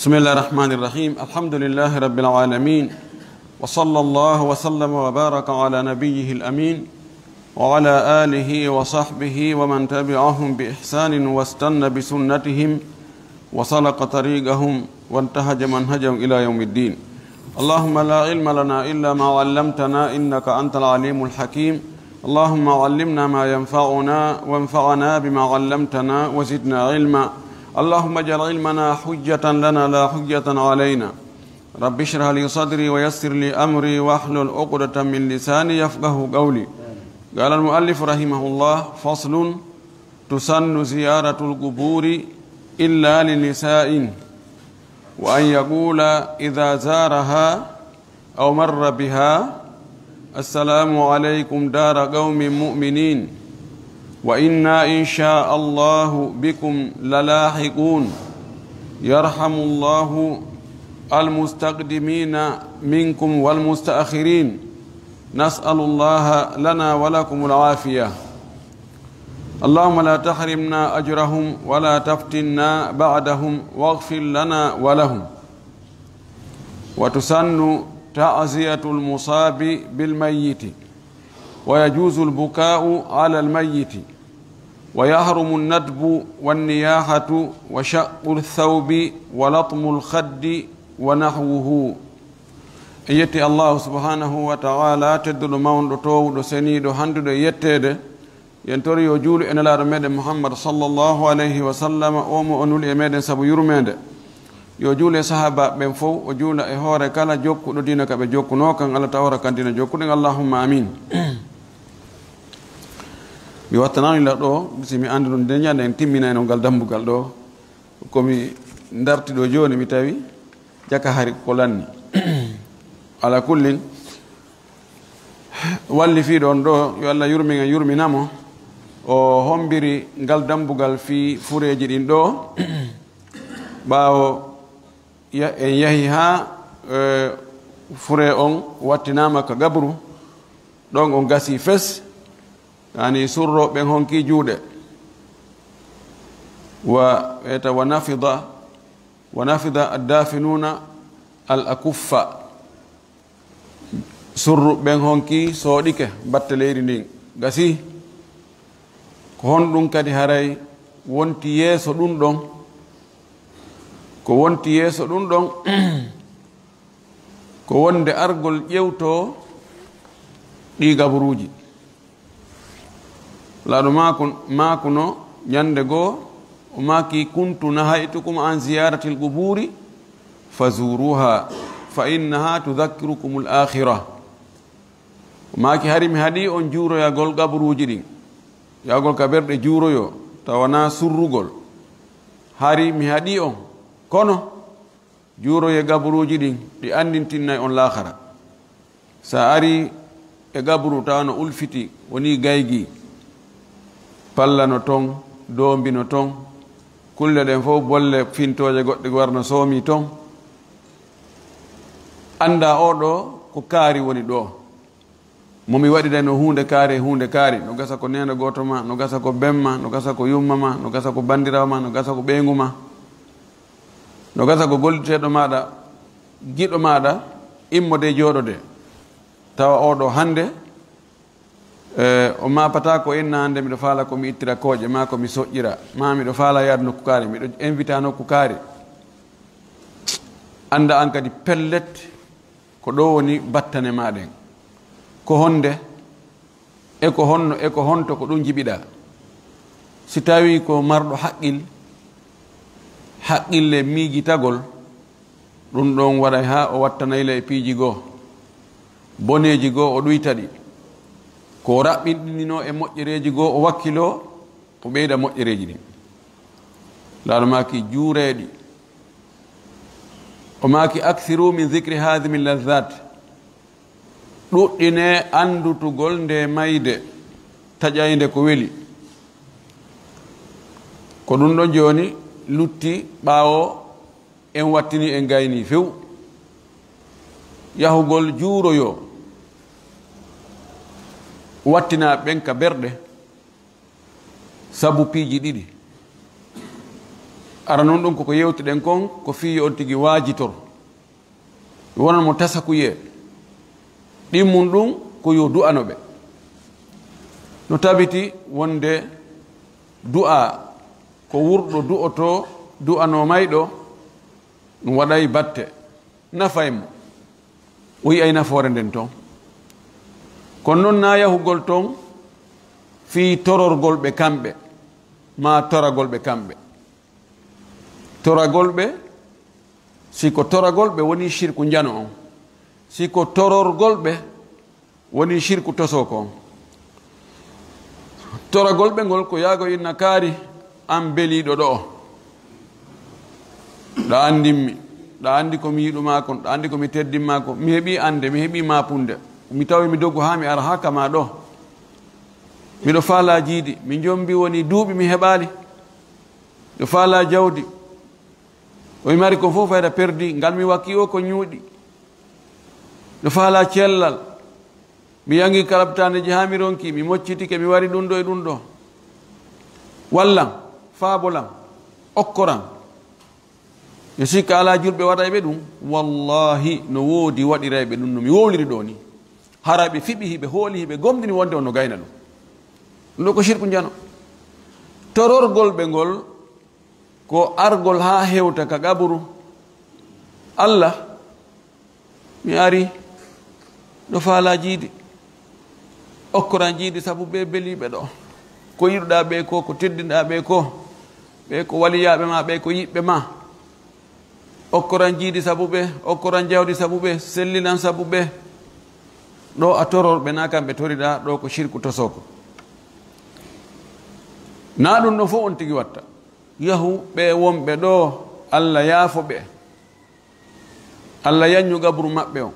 بسم الله الرحمن الرحيم الحمد لله رب العالمين وصلى الله وسلم وبارك على نبيه الأمين وعلى آله وصحبه ومن تبعهم بإحسان واستنى بسنتهم وسلك طريقهم وانتهج منهجهم إلى يوم الدين. اللهم لا علم لنا إلا ما علمتنا إنك أنت العليم الحكيم. اللهم علمنا ما ينفعنا وانفعنا بما علمتنا وزدنا علما. اللهم اجعل علمنا حجة لنا لا حجة علينا. رب اشرح لي صدري ويسر لي أمري واحلل عقدة من لساني يفقه قولي. قال المؤلف رحمه الله: فصل: تسن زيارة القبور إلا لنساء، وأن يقول إذا زارها أو مر بها: السلام عليكم دار قوم مؤمنين وإنا إن شاء الله بكم للاحقون. يرحم الله المستقدمين منكم والمستأخرين. نسأل الله لنا ولكم العافية. اللهم لا تحرمنا أجرهم ولا تفتنا بعدهم واغفر لنا ولهم. وتسن تعزية المصاب بالميت، ويجوز البكاء على الميت، ويحرم الندب والنياحة وشق الثوب ولطم الخد ونحوه. يتي الله سبحانه وتعالى تدل مون تو دو سني دو هاندو دو يتede yentori yo juulu en laado meden Muhammad sallallahu alayhi wa sallam o mo onuli e meden sabu yurmede yo juule sahaba ben fof o juula e hoore kala jokkuɗo dina ka ɓe jokkuno kan Allah tawra kan dina jokkuɗen allahumma amin. mi wattanani la ɗo si mi andi ɗum de ñande en timminayno ngal dambugal ɗo komi darti ɗo joni mi tawi jaka hari ko lanni ala kullin walli fi ɗon ɗo yo Allah yurmina yurminamo o hombiri ngal dambugal fi fureji ɗin ɗo ɓawo en yahi ha fure on wattinama ka gabru ɗon on gasi fes yani surroɓe honki juuɗe wa nafida addafinuna al akuffa surruɓen honki sooɗike batte leydi ndin gasi ko honɗum kadi haray wonti yeeso ɗum ɗon ko wonti yeeso ɗum ɗon ko wonde argol ƴewto ɗi gaburuji. laaɗo makuno ñande goo o maki: kuntu nahaytukum an ziyarati lquburi fazuruha fa innaha tudakkirukum l akhira. o maki hari mi haɗi on juuroyagol gaburuji ɗin, yagol ka berɗe juuroyo tawana surrugol. hari mi haɗi on kono juuroye gaburuji ɗin ɗi andintinnay on lahara. sa ari e gaburu tawano ulfiti woni gaygi, pallano ton, dombino ton, kulle ɗen fof bolle fintoje goɗɗe warno soomi ton. anda oɗo ko kaari woni ɗo, momi waɗidano hunde kaari no gasa ko neno goto ma, no gasa ko bemma, no gasa ko yumma ma, no gasa ko bandirawo ma, no gasa ko ɓeygu ma, no gasa ko golliteɗo maɗa, giɗo maɗa immode jooɗode. tawa oɗo hande o mapata ko inna hande miɗo faala komi ittira kooƴe ma komi soƴƴira ma miɗo faala yaade nokku kaari, miɗo invita nokku kaari. anda an kadi pellet ko ɗo woni battane maɗen, ko honde e ko honno e ko honto ko ɗum jiɓiɗa. si tawi ko marɗo haqqille miijitagol, ɗum ɗon waɗay ha o wattanayle e piiji goo, boneji goo o ɗuytaɗi, ko raɓɓinɗinino e moƴƴereji goo o wakkilo o ɓeyda moƴƴereji ɗin. laaɗo maki juureɗi, o maki: akthiru min dhicri hadimi ladhat. ɗuɗɗine andutugol nde mayde taƴayde ko weli. ko ɗum ɗo joni lutti ɓaawo en wattini en gayni few. yahugol juuroyo wattina ɓen ka berɗe sabu piiji ɗiɗi. aranon ɗum koko yewtiɗen kon ko fi on tigi waajitor wonan mo tasakuye ɗimmun ɗum ko yo du'anoɓe no tabiti wonde du'a ko wurɗo du'oto du'ano mayɗo ɗum waɗay batte nafay mo o yiyay nafoore nden toon kono noon na yahugol toon fi tororgol ɓe kamɓe ma toragol ɓe kamɓe toragol ɓe siko toragol ɓe woni shirku jano on siko tororgol ɓe woni shirku tosoko on toragol ɓe ngol ko yaago inna kaari an beliɗo ɗo ɗa andinmi ɗa andi komi yiɗuma kon ɗa andi komi teddinma ko mi heeɓi ande mi heeɓi mapunde mi tawi mi doggu ha mi ara ha kama ɗo miɗo faala jiiɗi mi jombi woni duuɓi mi heɓali ɗo faala jawdi omi mari ko fof fayda perdi ngal mi wakki o ko ñuuɗi ɗo faala cellal mi yangi kalabtaneji ha mi ronki mi moccitike mi wari ɗum ɗo e ɗum ɗo wallam faabolam okkoram yo sikka ala julɓe waɗayɓe ɗum wallahi no woodi waɗirayɓe ɗum no mi wowliri ɗo ni hara ɓe fiɓi hiɓe hooli hiɓe gomdini wonde on no gayna ɗum ɗum ɗo ko shirku jano tororgol ɓe ngol ko argol ha hewta ka qaburu allah mi ari ɗo faala jiidi okkoran jiidi sabu ɓe beliɓe ɗo ko yiɗuɗa ɓe ko teddinɗa ɓe ko waliyaɓe ma ɓe ko yiɓɓe ma okkoran jiidi sabu ɓe okkoran jawdi sabu ɓe sellinan sabu ɓe ɗo a tororɓe na kamɓe toriɗa ɗo ko shirku tosoko na ɗum ɗo fof on tigi watta yahu ɓe wonɓe ɗo allah yaafo ɓe allah yanñu gabru maɓɓe o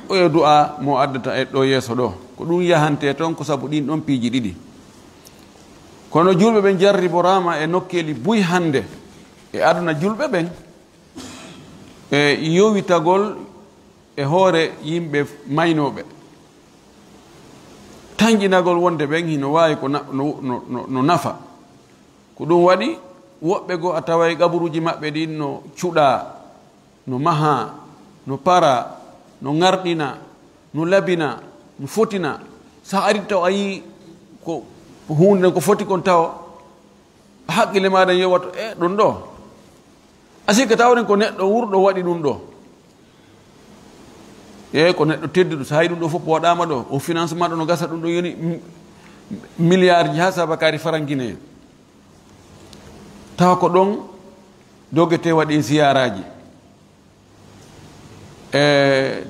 oyo du'a mo addata e ɗo yeeso ɗo ko ɗum yahante toon ko sabu ɗin ɗon piiji ɗiɗi kono julɓe ɓen jarriborama e nokkeli buy hande e aduna julɓe ɓen e yowitagol e hoore yimɓe maynoɓe tanƴinagol wonde ɓen hino wawi ko no nafa ko ɗum waɗi woɓɓe goo a taway gaburuji maɓɓe ɗin no cuɗa no maha no para no ŋarɗina no labina no fotina sa ari taw a yi ko hunde ko foti kon taw haqqille maɗa yowato e ɗum ɗo a sikka tawren ko neɗɗo wurɗo waɗi ɗum ɗo e ko neɗɗo tedduɗo so hay ɗum ɗo fof waɗama ɗo o financement ɗo no gasa ɗum ɗo yoni milliard ji ha sabakari faranguine tawa ko ɗon dogete waɗi ziyaraji e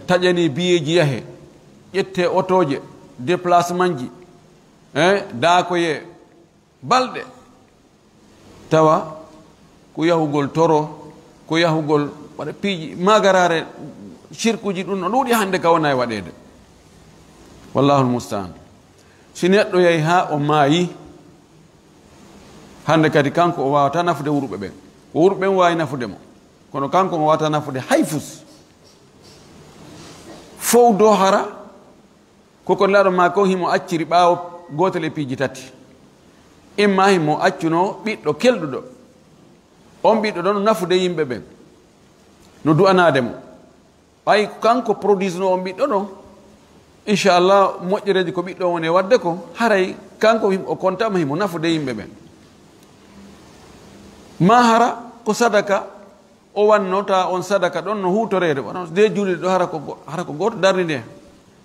taƴani biyeji yahe ƴette otoje déplacement ji daakoye balɗe tawa ko yahugol toro ko yahugol waɗa piiji magarare shirkuji ɗum no ɗuuɗi hande ka wona e waɗede wallahu lmustaan si neɗɗo yahi ha o maayi hande kadi kanko o wawata nafude wurɓe ɓen ko wurɓe ɓen wawi nafude mo kono kanko o wawata nafude hayfus fow do hara koko laɗo ma ko himo acciri ɓaawo gotel e piiji tati imma himo accuno ɓiɗɗo kelɗuɗo on ɓiɗɗo ɗon no nafude yimɓe ɓen no du'anade mo ɓay kanko produisno on ɓiɗɗo ɗon inchallah moƴƴereji ko ɓiɗɗo woni wadde ko haray kanko o contama himo nafude yimɓe ɓen ma hara ko sadaka o wanno ta on sadaka ɗon no hutorede wono de julde ɗo hara ko goto darni nde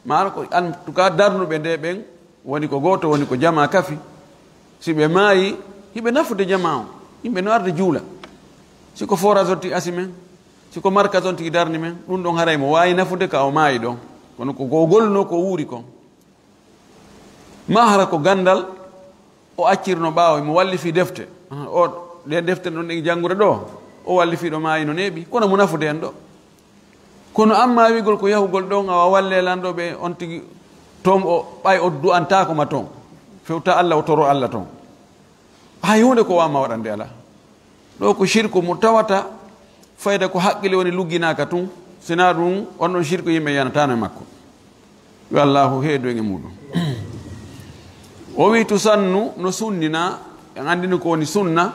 ma ko en tout cas darnuɓe nde ɓen woni ko goto woni ko jama kafi si ɓe maayi hiɓe nafude jama o yimɓe no arde juula siko forage on tigi asi men siko markage on tigi darni men ɗum ɗon haray mo wawi nafude ka o maayi ɗon kono ko golno ko wuuri kon ma hara ko gandal o accirno ɓaawo mo wallifi defte o ɗe defte ɗon ɗe janngude ɗo o wallifiɗo maayi no neeɓi kono mo nafude en ɗo kono amma wigol ko yahugol ɗon awa walle lanɗoɓe on tigi toon o ɓay o du'antakoma toon fewta allah o toro allah toon hay hunde ko wama waɗande ala ɗo ko shirku mo tawata fayda ko haqqille woni lugginaka tun sina ɗum on ɗon shirku yimɓe yanatano e makko yo allahu heedu e muɗum o wi tusannu no sunnina en andini ko woni sunna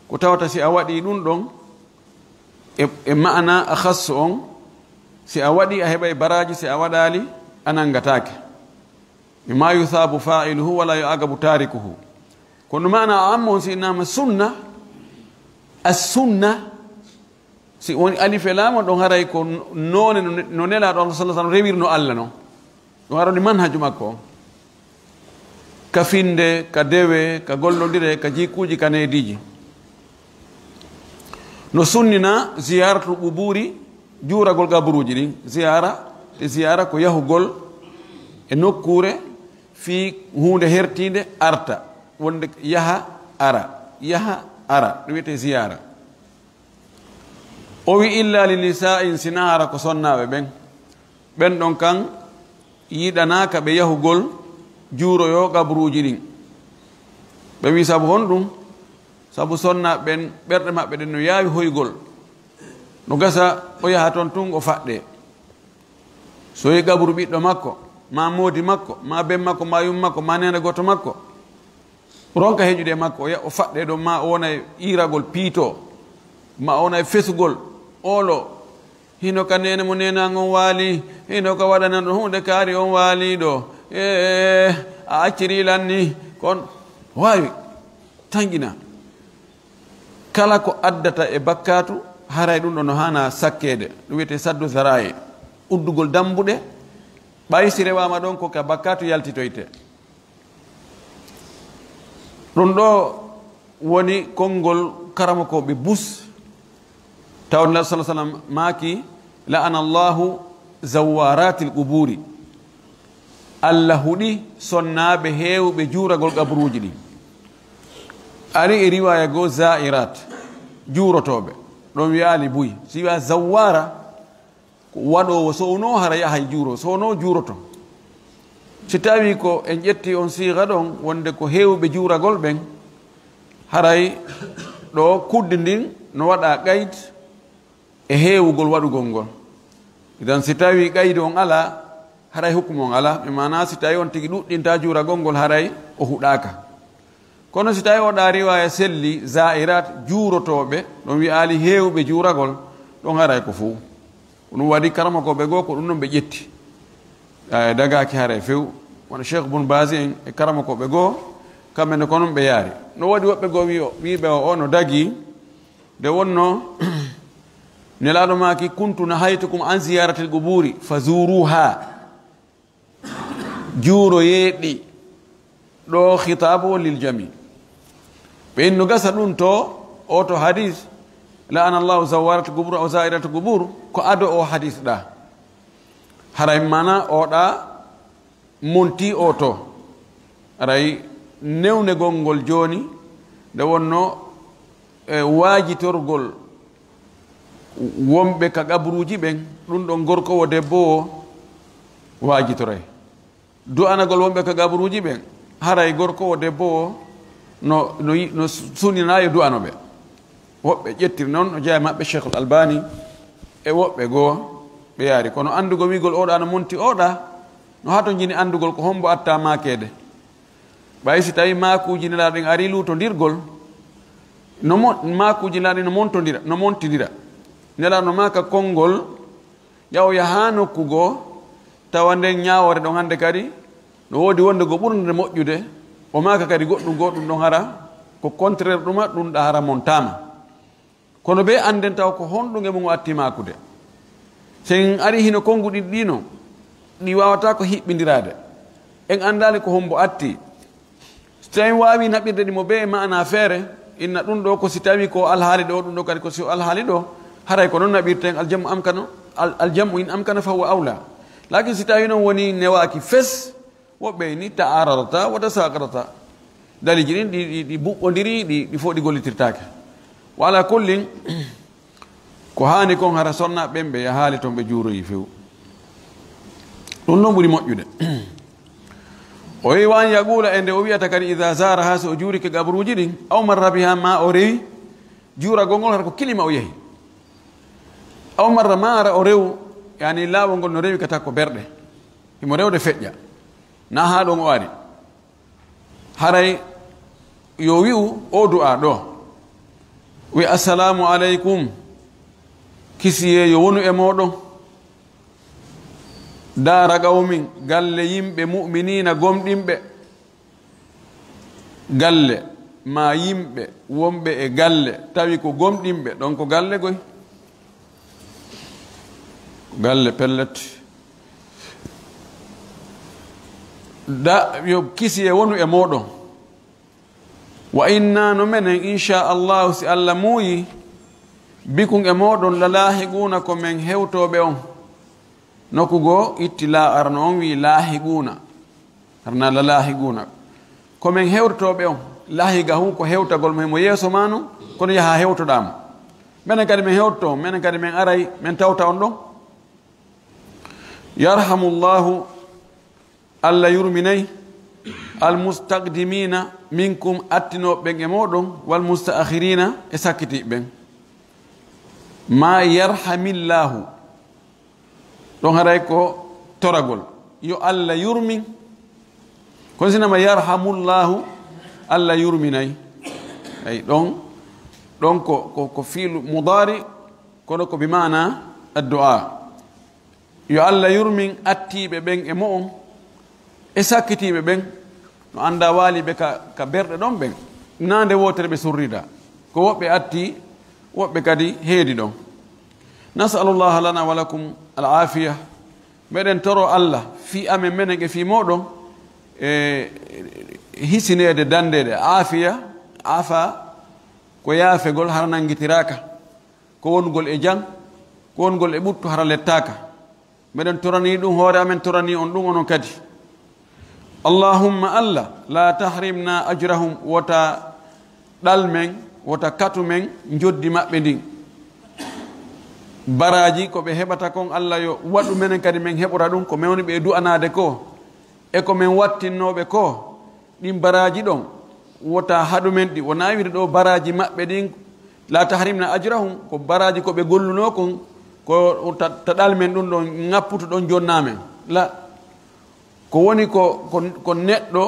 ko tawata si a waɗi ɗum ɗon e ma'ana akhassu on si a waɗi a heɓa e baraji si a waɗali a nangatake mimma yuthabu fa'iluhu wala yu'aqabu tarikuhu kono ma'ana amma on si innama sunna as-sunna si woni alif e laama ɗon haray ko none no nelaɗo Allah sallallahu alaihi wasallam rewirno Allah non ɗum harani manhaju makko on ka finde ka dewe ka gollodire ka jikuji ka neediji no sunnina ziyaratul quburi juuragol gaburuji ɗin ziyara ko yahugol e nokkure fi hunde hertinde arta wonde yaha ara ɗum wiyete ziyara o wi illa li nisa'in sinahara ko sonnaɓe ɓen ɗon kan yiɗanaka ɓe yahugol juuroyo gaburuji ɗin ɓe wi sabu honɗum sabu sonna ɓen ɓerɗe maɓɓe ɗen no yaawi hoygol no gasa o yaha toon tun o faɗɗe so yi gaburu ɓiɗɗo makko ma moodi makko ma ben makko ma yum makko ma nene goto makko ronka heƴude e makko o faɗɗe ɗo ma o wona e iragol piito ma o wona e fesugol olo hino ka nene mo nenan on waali hino ka waɗanan ɗo hunde kaari on waali ɗo a accirilan ni kon wawi tangina kala ko addata e bakkatu haray ɗum ɗo no hana sakkede ɗum wiyete saddu zaraye uddugol dambuɗe ɓay si rewama ɗon ko ka bakkatu yaltitoyte ɗum ɗo woni konngol karamokoɓe bus taw nabi sallallahu alaihi wasallam maaki la'ana Allahu zawaratil quburi Allah huɗi sonnaɓe heewɓe juuragol gaburuji ɗi ari e riwaya goo zairat juurotoɓe ɗon wiyali buy si wiya zawara ko waɗowo so wono hara yahay juuro so wono juuroto si tawi ko en ƴetti on siiga ɗon wonde ko heewɓe juuragol ɓen haray ɗo kudde ndin no waɗa qayd e heewugol waɗugol ngol idan si tawi qaydi on ala haray hukmu on ala e mana si tawi on tigi ɗuɗɗinta juuragol ngol haray o huɗaka kono si tawi oɗa riwaya selli zairat juurotoɓe ɗon wiyali heewɓe juuragol ɗon haray ko fuu ɗum waɗi karamakoɓe goo ko ɗum noon ɓe ƴetti dagaki haray few wona cheikh boun basi en e karamakoɓe goo kamɓene ko noon ɓe yaari no waɗi woɓɓe goo wiɓe o no dagi nde wonno nelaɗo maki kuntu nahaytukum an ziyaratil quburi fa zuruha juuro yeeɗi ɗo khitabu lil jami ɓe no gasa ɗum to o to hadis la'ana Allahu zawaratil qubur aw zairatil qubur ko ado o hadis ɗa haray mana oɗa monti o to aray newnegol ngol joni nde wonno waajitorgol wonɓe ka gaburuji ɓen ɗum ɗon gorkowo debbo o waajitoray du'anagol wonɓe ka gaburuji ɓen haray gorkowo debbo o no sunninayo du'anoɓe woɓɓe ƴettiri noon no jeeya maɓɓe cheikh al albani e woɓɓe goo ɓe yaari kono andugol wigol oɗa no monti oɗa no hato jini andugol ko hombo atta makede ɓay si tawi makuji nelaɗen ari lutodirgol makuji nelaɗen no montidira nelaɗo maka konngol yaw yaha nokku goo tawa nden ñawore ɗon hande kadi no woodi wonde go ɓurde moƴƴude o maka kadi goɗɗum goɗɗum ɗon hara ko contraire ɗuma ɗum ɗa hara montama kono ɓe anden taw ko honɗum e mum o atti makude sen ari hino konnguɗi ɗino ɗi wawata ko hiɓɓidirade en andali ko hombo atti so tawi wawi naɓirde ɗimo ɓe e mana feere inna ɗum ɗo ko si tawi ko alhaali ɗo ɗum ɗo kadi ko si alhaali ɗo haray ko noon naɓirten aljamu in amkana fa huwa awla lakin si tawi noon woni newaki fes woɓɓe ni ta'ararata wata sakarata daliji ɗin ɗi buɓɓodiri ɗi fof ɗi gollitirtake wala kullin ko hani kon hara sonna ɓen ɓe yahaali toon ɓe juuroyi few ɗum noon ɓuri moƴƴude o wi wan yaqula e nde o wiyata kadi ida zara ha so o juurike gabruji ɗin aw marra biha ma o rewi juuragol ngol hata ko kilima o yehi aw marra ma ara o rew yani laaɓol ngol no rewi kata ko berɗe himo rewde feƴƴa na ha ɗon o ari haray yo wi'u o du'a ɗo wi assalamu aleykum kisiyeyo wonu e moɗon daara qawmin galle yimɓe mu'minina gomɗinɓe galle ma yimɓe wonɓe e galle tawi ko gomɗinɓe ɗon ko galle goy galle pellet da yo kisiye wonu e moɗon wa inna no menen inchallahu si allah muuyi bikun e moɗon lalahiguna ko men hewtoɓe on nokku goo itti la arno on wi laahiguna arna lalahiguna ko men hewtotoɓe on lahiga hu ko hewtagol mo yeeso ma non kono yaha hewtoɗamo menen kadi men hewtoto menen kadi men aray men tawta on ɗon yarhamullahu allah yurminayi almustaqdimina minkum attinoɓen e moɗon walmustaakhirina e sakkitiɓen ma yarhamillahu ɗon haray ko toragol yo allah yurmin kono sinama yarhamullahu allah yurminayi ay ɗon ko fiilu mudari kono ko bimana addu'a yo allah yurmin attiɓe ɓen e mo on e sakkitiɓe ɓen no anda waaliɓe ka berɗe ɗon ɓen nande wotere ɓe surrida ko woɓɓe atti woɓɓe kadi heedi ɗon nasalullah lana wa lakum al afiya meɗen toro allah fi amen menen e fi moɗon e hisinede dandede afiya afa ko yaafegol hara nangitiraka ko wongol e jang ko wongol e ɓuttu hara lettaka meɗen torani ɗum hoore amen torani on ɗum onon kadi allahumma allah la tahrimna ajrahum wota ɗal men wota katu men joddi maɓɓe ndin baraji ko ɓe heɓata kon allah yo waɗu menen kadi men heɓora ɗum ko mewni ɓe du'anade ko e ko men wattinnoɓe ko ɗin baraji ɗon wota haɗumen ɗi wona wiri ɗo baraji maɓɓe ɗin la tahrimna ajrahum ko baraji ko ɓe golluno kon ko taɗal men ɗum ɗon ŋapputo ɗon jonnamen la ko woni ko neɗɗo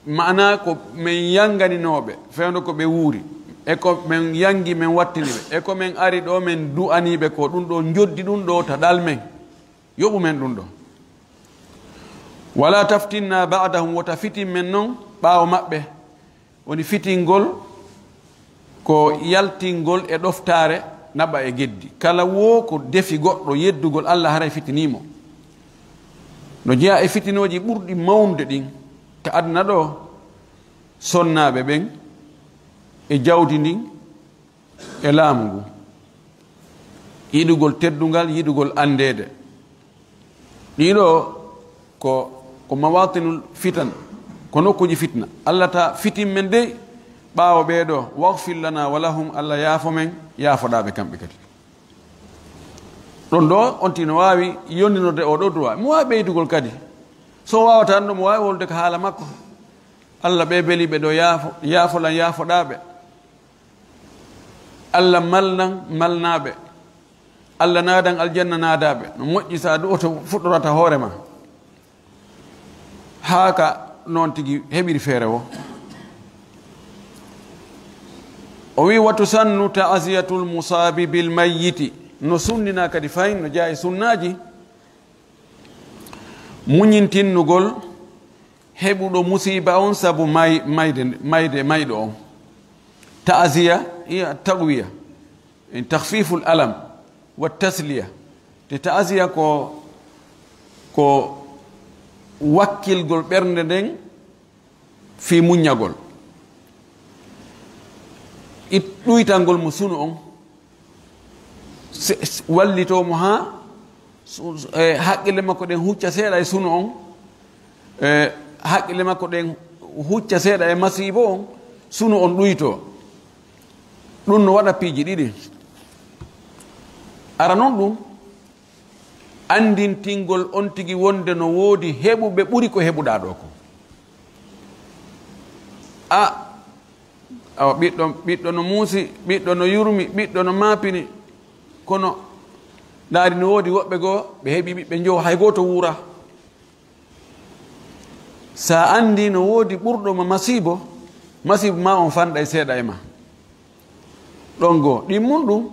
mana ko men yanganinoɓe fewndo ko ɓe wuuri e ko men yangi men wattiniɓe e ko men ari ɗo men du'aniɓe ko ɗum ɗo joddi ɗum ɗo taɗal men yoɓu men ɗum ɗo wala taftinna ba'dahum wota fitin men noon ɓaawo maɓɓe woni fitingol ko yaltingol e ɗoftare naɓa e geddi kala wo ko defi goɗɗo yeddugol allah haray fitinimo no jeeya e fitinoji ɓurɗi mawde ɗin ka aduna ɗo sonnaɓe ɓen e jawdi ndin e laamu ngu yiɗugol teddungal yiɗugol andede ɗiɗo ko mawatinul fitan ko nokkuji fitna allah ta fitin men de ɓaawo ɓeeɗo wahfir lana walahum allah yaafo men yaafoɗaɓe kamɓe kadi ɗon ɗo on tino wawi yondinorde o ɗo droit mo wawi ɓeydugol kadi so wawata ɗo mo wawi wolde ko haala makko allah ɓe beeliɓe ɗo yaafolan yaafoɗaɓe allah malnan malnaɓe allah naadan aljanna naadaɓe no moƴƴi sa ɗoto fuɗɗorata hoorema haaka noon tigi heɓiri feere o wi wa tusannu ta'ziyatul musabi bil mayyiti no sunnina kadi fayin no jaa e sunnaji muñintinnugol heɓuɗo musiba on sabu mayde mayɗo on ta'ziya iya taqwiya en takhfiful alam wa tasliya te ta'ziya ko wakkilgol ɓernde nden fi muññagol ɗuytangol mo sunu on wallitomo ha haqqille makko ɗen hucca seeɗa e sunu on haqqille makko ɗen hucca seeɗa e masibo on sunu on ɗuyto ɗum no waɗa piiji ɗiɗi ara noon ɗum andintingol on tigi wonde no woodi heɓuɓe ɓuri ko heɓuɗa ɗo ko awa ɓiɗɗo no muusi ɓiɗɗo no yurmi ɓiɗɗo no maapini kono laari no woodi woɓɓe goo ɓe heɓi ɓiɓɓe jowo hay gooto wuura sa andi no woodi ɓurɗo ma masibo ma on fanɗa e seeɗa e ma ɗon goo ɗin mum ɗum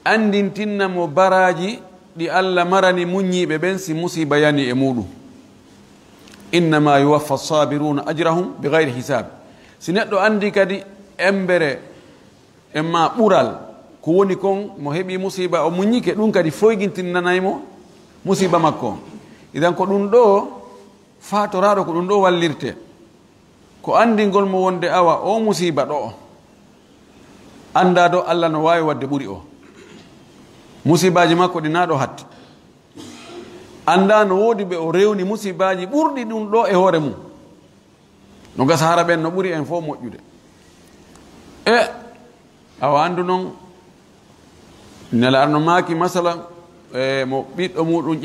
andintinnamo baraji ɗi Allah marani muññiɓe ɓen si musiba yani e muɗum innama yuwaffa sabiruna ajrahum bi gayri hisab si neɗɗo andi kadi embere en ma ɓural ko woni kon mo heɓi musiba o muññike ɗum kadi foyguintinnanaymo musiba makko idan ko ɗum ɗo fatoraɗo ko ɗum ɗo wallirte ko andingol mo wonde awa o musiba ɗo o anda do Allah no wawi wadde ɓuri o musibaji makko ɗi naɗo hatti anda no wodi ɓe o rewni musibaji ɓurɗi ɗum ɗo e hoore mum no gasa hara ɓen no ɓuri en fof moƴƴude e awa andu noon nela arno maaki masala mo ɓiɗɗo muɗum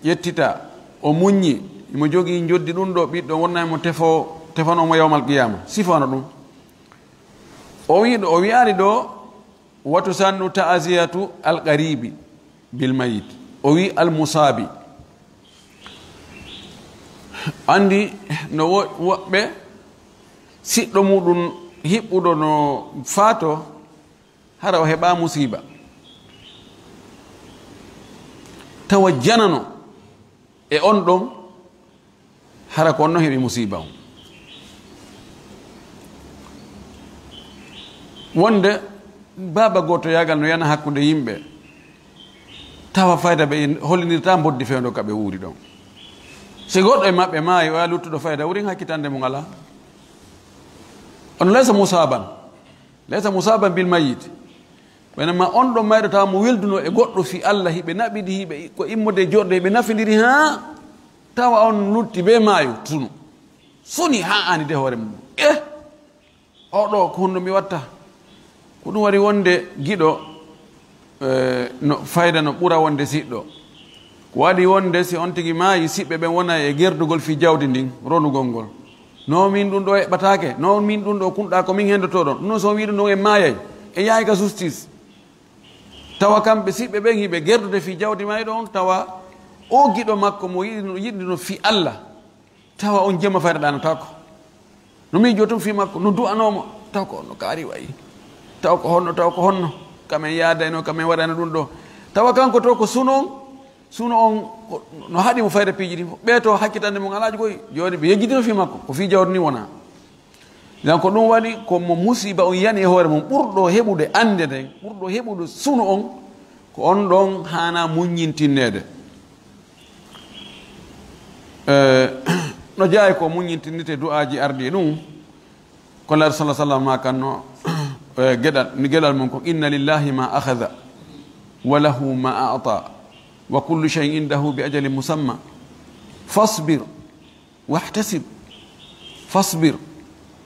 ƴettita o muññi mo jogii joddi ɗum ɗo ɓiɗɗo wonna mo tefanomo yawmal qiyama sifano ɗum o wi'ani ɗo watu sannu ta'aziyatu alqaribi bil mayit o wi almusabi andi no woɓɓe siɗɗo muɗum hiɓɓuɗo no faato hara o heɓa musiba tawa janano e on ɗon hara ko onno heɓi musiba on wonde baba goto yagal no yana hakkude yimɓe tawa fayda ɓe hollinirta boddi fewdo ka ɓe wuuri ɗon si goɗɗo e maɓɓe maayi oya luttuɗo fayda wurin hakkitande mum ala on laysa musaban bil mayit ɓenema on ɗon mayɗo tawa mo welduno e goɗɗo fi Allah hiɓe naɓiɗi hiɓe ko immode joɗɗo hiɓe nafidiri ha tawa on lutti be maayo tunu suni ha ani de hoore mum oɗo ko hunde mi watta ko ɗum wari wonde giɗo no fayda no ɓura wonde siɗɗo ko waɗi wonde si on tigi maayi siɓɓe ɓen wona e gerdugol fi jawdi ndin ronugol ngol no min ɗum ɗo heɓatake no min ɗum ɗo kunɗa ko min hendoto ɗon ɗum noon so wiɗum ɗon e maayay e yahay ka justice tawa kamɓe siɓɓe ɓen hiɓe gerdude fi jawdi may ɗon tawa o giɗo makko mo yiɗino fi Allah tawa on jemma fayda ɗanotako no miijo tum fi makko no du'anomo taw ko onno kaari wayi taw ko honno kamen yaadayno kamen waɗano ɗum ɗo tawa kanko to ko suno on no haɗimo fayda piiji ɗi fof ɓeeto hakkitande mum alaji koye joni ɓe yejjitino fi makko ko fi jawdi ni wona dan ko ɗum waɗi komo musiba on yani e hoore mum ɓurɗo heɓude ande nden ɓurɗo heɓude suno on ko on ɗon hana muññintinnede no jeeya ko muññintinnite du'aji ardi ɗum ko lar sallah sallam ma kanno geɗal mum ko inna lillahi ma akhadha wa lahu ma a'ta wa kullu shay'in indahu bi ajalin musamma fasbir wahtasib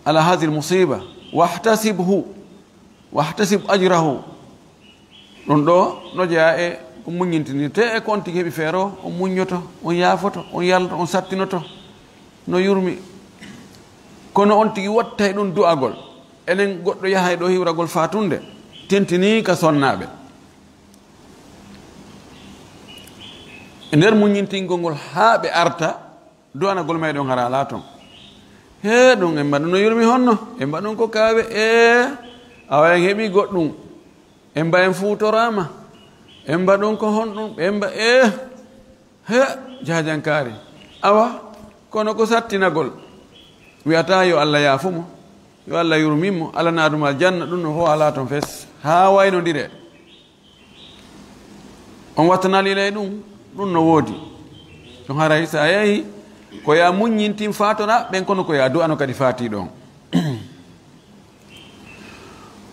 على هذه المصيبة واحتسب أجره ɗon ɗo no jeeya e ko muññintinirte e ko on tigi heɓi feere o on muññoto on yaafoto on yalto on sattinoto no yurmi kono on tigi watta e ɗum du'agol enen goɗɗo yaha e ɗo hiwragol fatunde tentini ka sonnaɓe e nder muññintingol ngol haa ɓe arta du'anagol mayɗon hara ala ton he ɗum en mbaɗum no yurmi honno en mbaɗum ko kaawe awa en heɓi goɗɗum en mba en fuutorama en mbaɗum ko honɗum en mba he jajankaari awa kono ko sattinagol wiyata yo Allah yaafumo yo Allah yurmimo Allah naaduma aljanna ɗum no ho ala ton fes ha waynodire on wattanalila e ɗum no woodi ɗum haray sa yeehi ko ya muññintin fatora ɓen kono ko ya du'ano kadi faati ɗon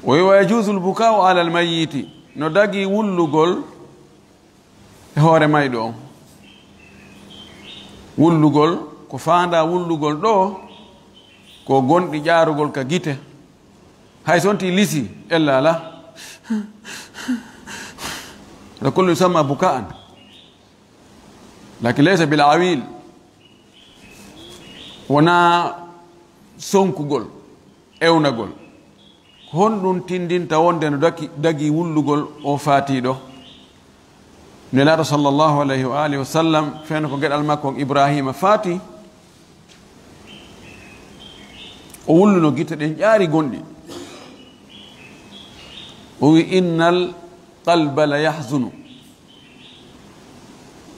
o wi wa yajuzu lbukau ala almayiti no dagi wullugol e hoore mayɗo on wullugol ko faanda wullugol ɗo ko gonɗi ƴaarugol ka gite hay sonti lisi ella ala la kullu yusamma buka'an lakin laysa bil awil wona sonkugol ewnagol honɗum tindinta wonde no dagi wullugol o faatiɗo nelaɗo sallllahu alayhi wa alihi wa sallam feeno ko geɗal makko ibrahima faati o wulluno gite ɗen ƴaari gonɗi إن القلب لا يحزن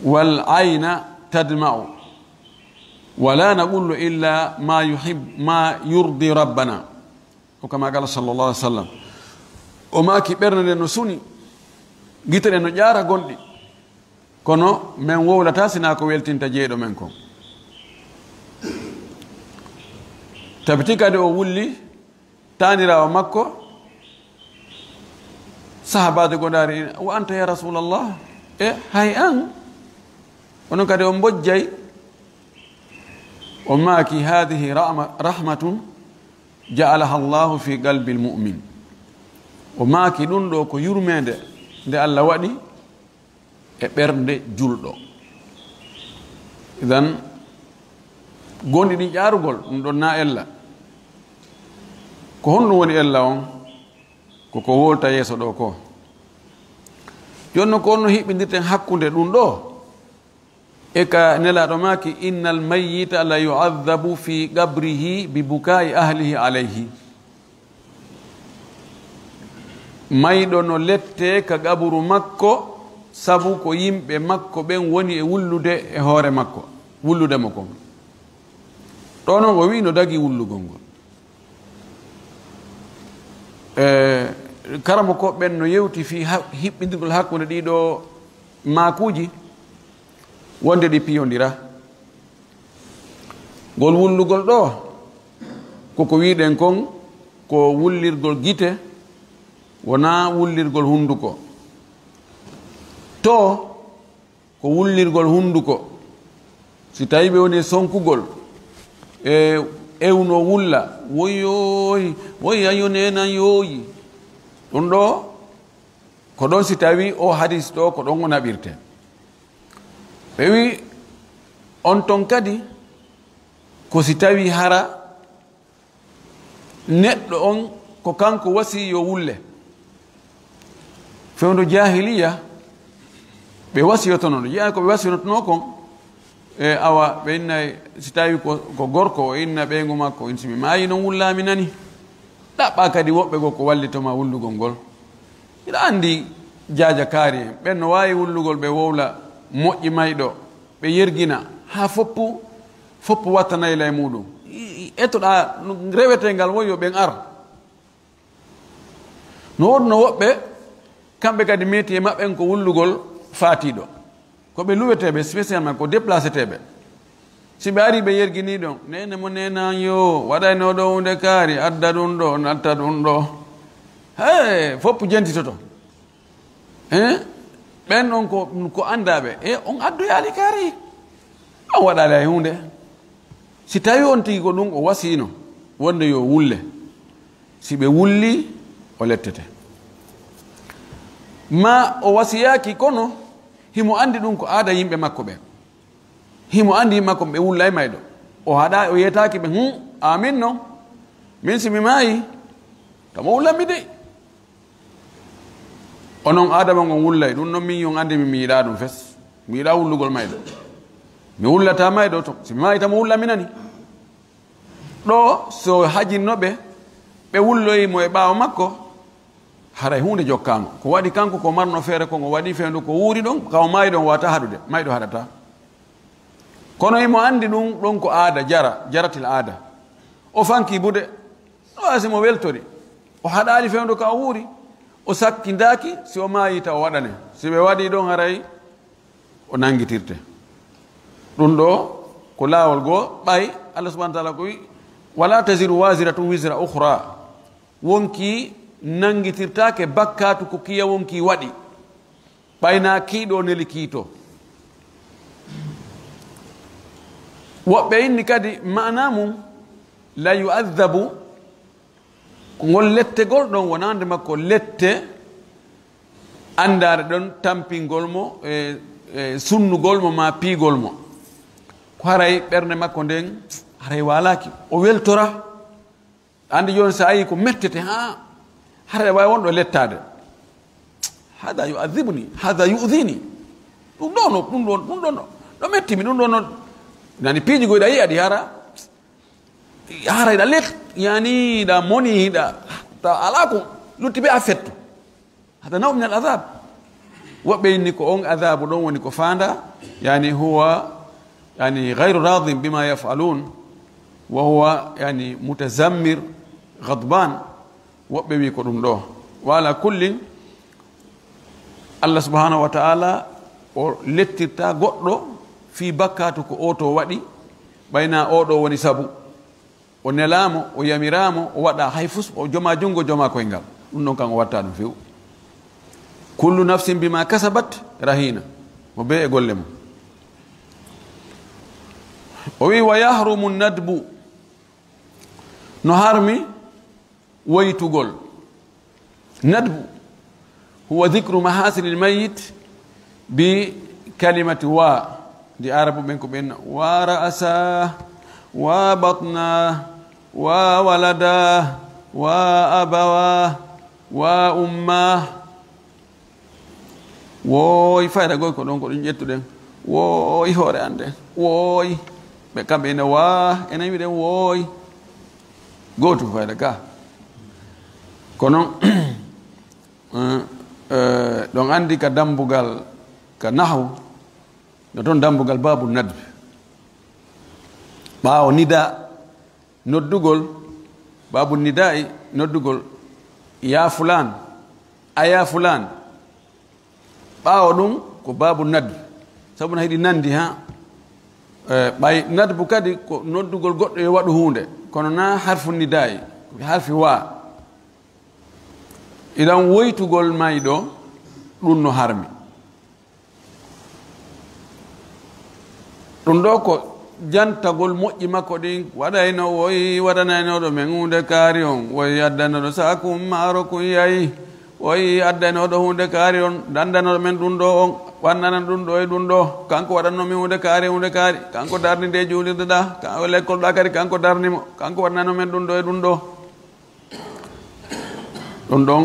والعين تدمع ولا نقول إلا ما يحب ما يرضي ربنا وكما قال صلى الله عليه وسلم وما كبرنا نسوني جيتنا نجارة قندي كونو من وولا تاسنا كو ويلتين تجيدو منكم تبتيكا دو ولي تاني راو مكو صحابات قداري وأنت يا رسول الله إيه هاي أن ونكاد أمبجي وماكي هذه رحمة جعلها الله في قلب المؤمن وماكي دندو كو يرمند دي الله ودي برند جلدو إذن gondi di jaarugol dum don na ella ko honno woni ella on ko wolta yeso do ko jonno ko no hibindirten hakkunde dum do e ka nela do maki innal mayyita la yu'adhabu fi qabrihi bi bukai ahlihi alayhi maydo no lette ka gaburu makko sabu ko yimbe makko ben woni e wullude e hoore makko wullude makko ɗono o wi no dagi wullugol ngol karamo ko ɓen no yewti fi hiɓɓidirgol hakkunde ɗiɗo makuji wonde ɗi piyodira ngol wullugol ɗo koko wiɗen kon ko wullirgol gite wona wullirgol hunduko to ko wullirgol hunduko si tawi ɓe woni sonkugol ewno wulla woyoy woy ayo nena yoyi ɗum ɗo ko ɗon si tawi o hadis ɗo ko ɗon o naɓirte ɓe wi on ton kadi ko si tawi hara neɗɗo on ko kanko wasi yo wulle fewndo jahiliya ɓe wasiyotono ɗo jeeya ko ɓe wasiyotono kon awa ɓe inna si tawi ko gorko o inna ɓeygu makko in simi maayi noon wullami nani ɗaɓɓa kadi woɓɓe go ko wallitoma wullugol ngol iɗa andi jaaja kaari en ɓen no wawi wullugol ɓe wowla moƴƴi mayɗo ɓe yergina ha foppu wattanayla e muɗum ettoɗa rewetengal woyo ɓen ar no wonno woɓɓe kamɓe kadi meti e maɓɓen ko wullugol faatiɗo ko ɓe luweteɓe spécialement ko déplaceteɓe si ɓe ari ɓe yergini ɗon nene mo nena yo waɗayno ɗo hunde kaari adda ɗum ɗo natta ɗum ɗo he foppu jentitoto ɓen ɗon ko andaɓe on addoyali kaari on waɗali hay hunde si tawi on tigi ko ɗum o wasino wonde yo wulle si ɓe wulli o lettete ma o wasiyaki kono himo andi ɗum ko aada yimɓe makko ɓe himo andi yimɓe makko ɓe wulla e mayɗo o haɗa o yetaki ɓe amin noon min simi maayi tamo wullanmi de onon adama gon wullay ɗum noon min yon andimi mi yiɗa ɗum fes mi yiɗa wullugol mayɗo mi wullata mayɗo to simi maayi tamo wullanmi nani ɗo so hajinnoɓe ɓe wulloyimo e ɓaawa makko haray hunde jokkano ko waɗi kanko ko marno feere kon o waɗi feendu ko wuuri ɗon kaw maayi ɗon wata haɗude mayɗo haɗata kono imo andi ɗum ɗon ko aada jaratil aada o fanki bude ɗo asimo weltori o haɗali feendu ka o wuuri o sakkindaki si o maayi ta o waɗane si ɓe waɗi ɗon haray o nangitirte ɗum ɗo ko laawol goo ɓay allah subahana taala ko wi wala tasiru wasiratum wisra ukhra wonki nangitirtake bakkatu ko kiya wonki waɗi ɓayna kiiɗo neli kiito woɓɓe inni kadi mana mum la yu'adhabu ngol lettegol ɗon wonande makko lette andare ɗon tampingol mo sunnugol mo ma piigol mo ko haray ɓernde makko nden haray walaki o weltora andi joni sa ayi ko mettete ha haray wawi wonɗo lettade hada yu'adhibuni hada yu'dhini ɗum ɗon ɗo mettimi ɗum ɗon nani piiji goyɗa yi aɗi hara iɗa let yani ɗa moni hiɗa ta ala ko lutti ɓe a fetto هذا نوع من العذاب وبينك أون عذاب ودون ونك فاندا يعني هو يعني غير راض بما يفعلون وهو يعني متذمر غضبان وبيكون له وعلى كل الله سبحانه وتعالى لتتا غدو في بكاتك اوتو ودي بين اودو وني سابو ونلامو وياميرامو ودا حيفوس وجما جونغو جما كوينغال دون كان واتا دum فيو كل نفس بما كسبت رهينه وبي غولم وي ويحرم الندب نهارمي ويتغول ندب هو ذكر محاسن الميت بكلمة وا دي عرب بينكم بين ورأسه وبطنه وولده وأبواه وأمه woy fayda goy ko don ko dum yettuden woy hore ande woy be kambe ne wa enen wi den woy goto fayda ka kono don andi ka dambugal ka nahwu do don dambugal babu nadb baaw nida noddugol babu nidai noddugol ya fulan aya fulan baaw dum ko babu nadb sabuna hidi nandi ha bay nadbu kadi ko noddugol goddo e wadu hunde kono na harfu nidai harfi wa idan woytugol maydo dum no harmi dum do ko jantagol moƴƴi makko ɗin waɗayno woyi waɗanaynoɗo men hunde kaari on woyi addanoɗo sakum maaro kun yayi woyi addanoɗo hunde kaari on dandanoɗo men ɗum ɗo on wannanan ɗum ɗo e ɗum ɗo kanko waɗanno min hunde kaari kanko darni nde juulirde ɗa kanko lekkol ɗa kadi kanko darnimo kanko waɗanano men ɗum ɗo e ɗum ɗo ɗum ɗon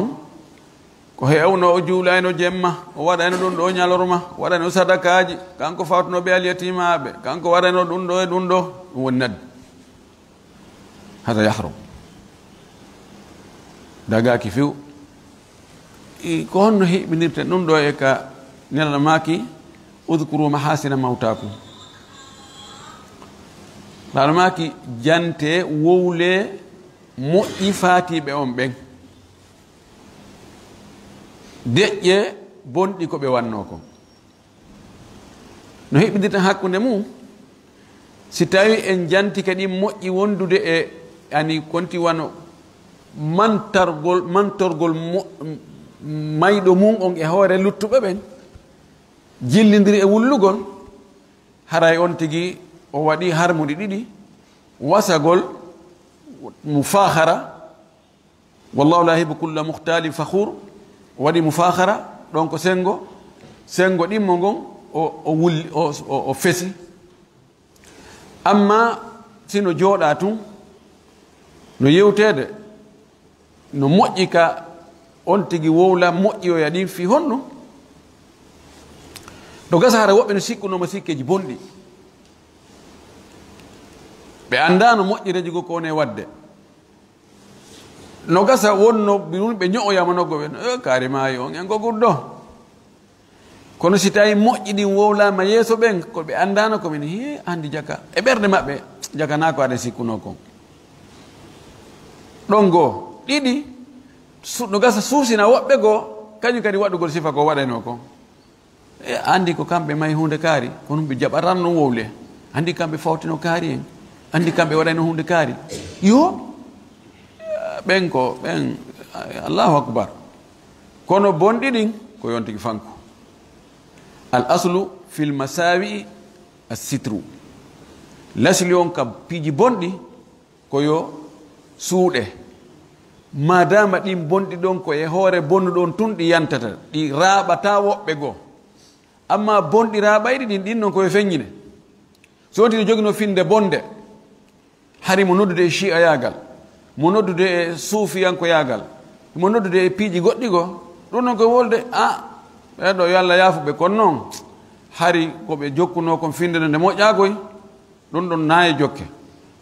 ko hewno o juulayno jemma o waɗayno ɗum ɗo ñalorma waɗayno sadakaji kanko fawtuno ɓe alyatimaɓe kanko waɗayno ɗum ɗo e ɗum ɗo ɗum woni nadde hada yahrum dagaki few ko honno heɓinirten ɗum ɗo e ka nelana maki udkuru mahasina mawtakum laano maki jante wowle moƴƴi faatiɓe on ɓen deƴƴe bonɗi ko ɓe wanno ko no heɓidirta hakkunde mum si tawi en janti kadi moƴƴi wondude e ani konti wano mantorgol mayɗo mum on e hoore luttuɓe ɓen jillidiri e wullugol haray on tigi o waɗi harmuɗi ɗiɗi wasagol mufahara wallahu la yuhibbu kulla mukhtalin fakhur waɗi mufahara ɗon ko sengo ɗimmo ngon o wulli o fesi amma sino jooɗa tun no yewtede no moƴƴi ka on tigi wowla moƴƴi o yaɗin fi honno to gasa hara woɓɓe no sikkunoma sikkeji bonɗi ɓe andano moƴƴireji go ko woni e wadde no gasa wonno ɓe ño'oyama noggo ɓe kaari maayi on en gogurɗo kono si tawi moƴƴi ɗin wowlama yeeso ɓen ko ɓe andano komin he andi jaka e ɓerde maɓɓe jakana ko aɗa sikkuno kon ɗon goo ɗiɗi no gasa suusina woɓɓe goo kañum kadi waɗugol sifa ko waɗayno kon e andi ko kamɓe mayi hunde kaari kono ɓe jaɓatanno wowle andi kamɓe fawtino kaari en andi kamɓe waɗayno hunde kaari yo ɓen ko ɓen allahu akbar kono bonɗi ɗin ko yontigi fanko al aslu fil masawi assitru lasli on kam piiji bonɗi koyo suuɗe madama ɗin bonɗi ɗon ko e hoore bonnuɗon tun ɗi yantata ɗi raaɓata woɓɓe goo amma bonɗi raaɓayɗi ɗin ɗin noon koye feññine so wonti ɗi jogino finde bonde hari mo noddude e chi'a yagal mo noddude e suufiyankoyagal mo noddude e piiji goɗɗi goo ɗum noon koye wolde ɓeɗo yo Allah yaafuɓe kono noon hari koɓe jokkuno kon findede nde moƴƴagoy ɗum ɗon naayi jokke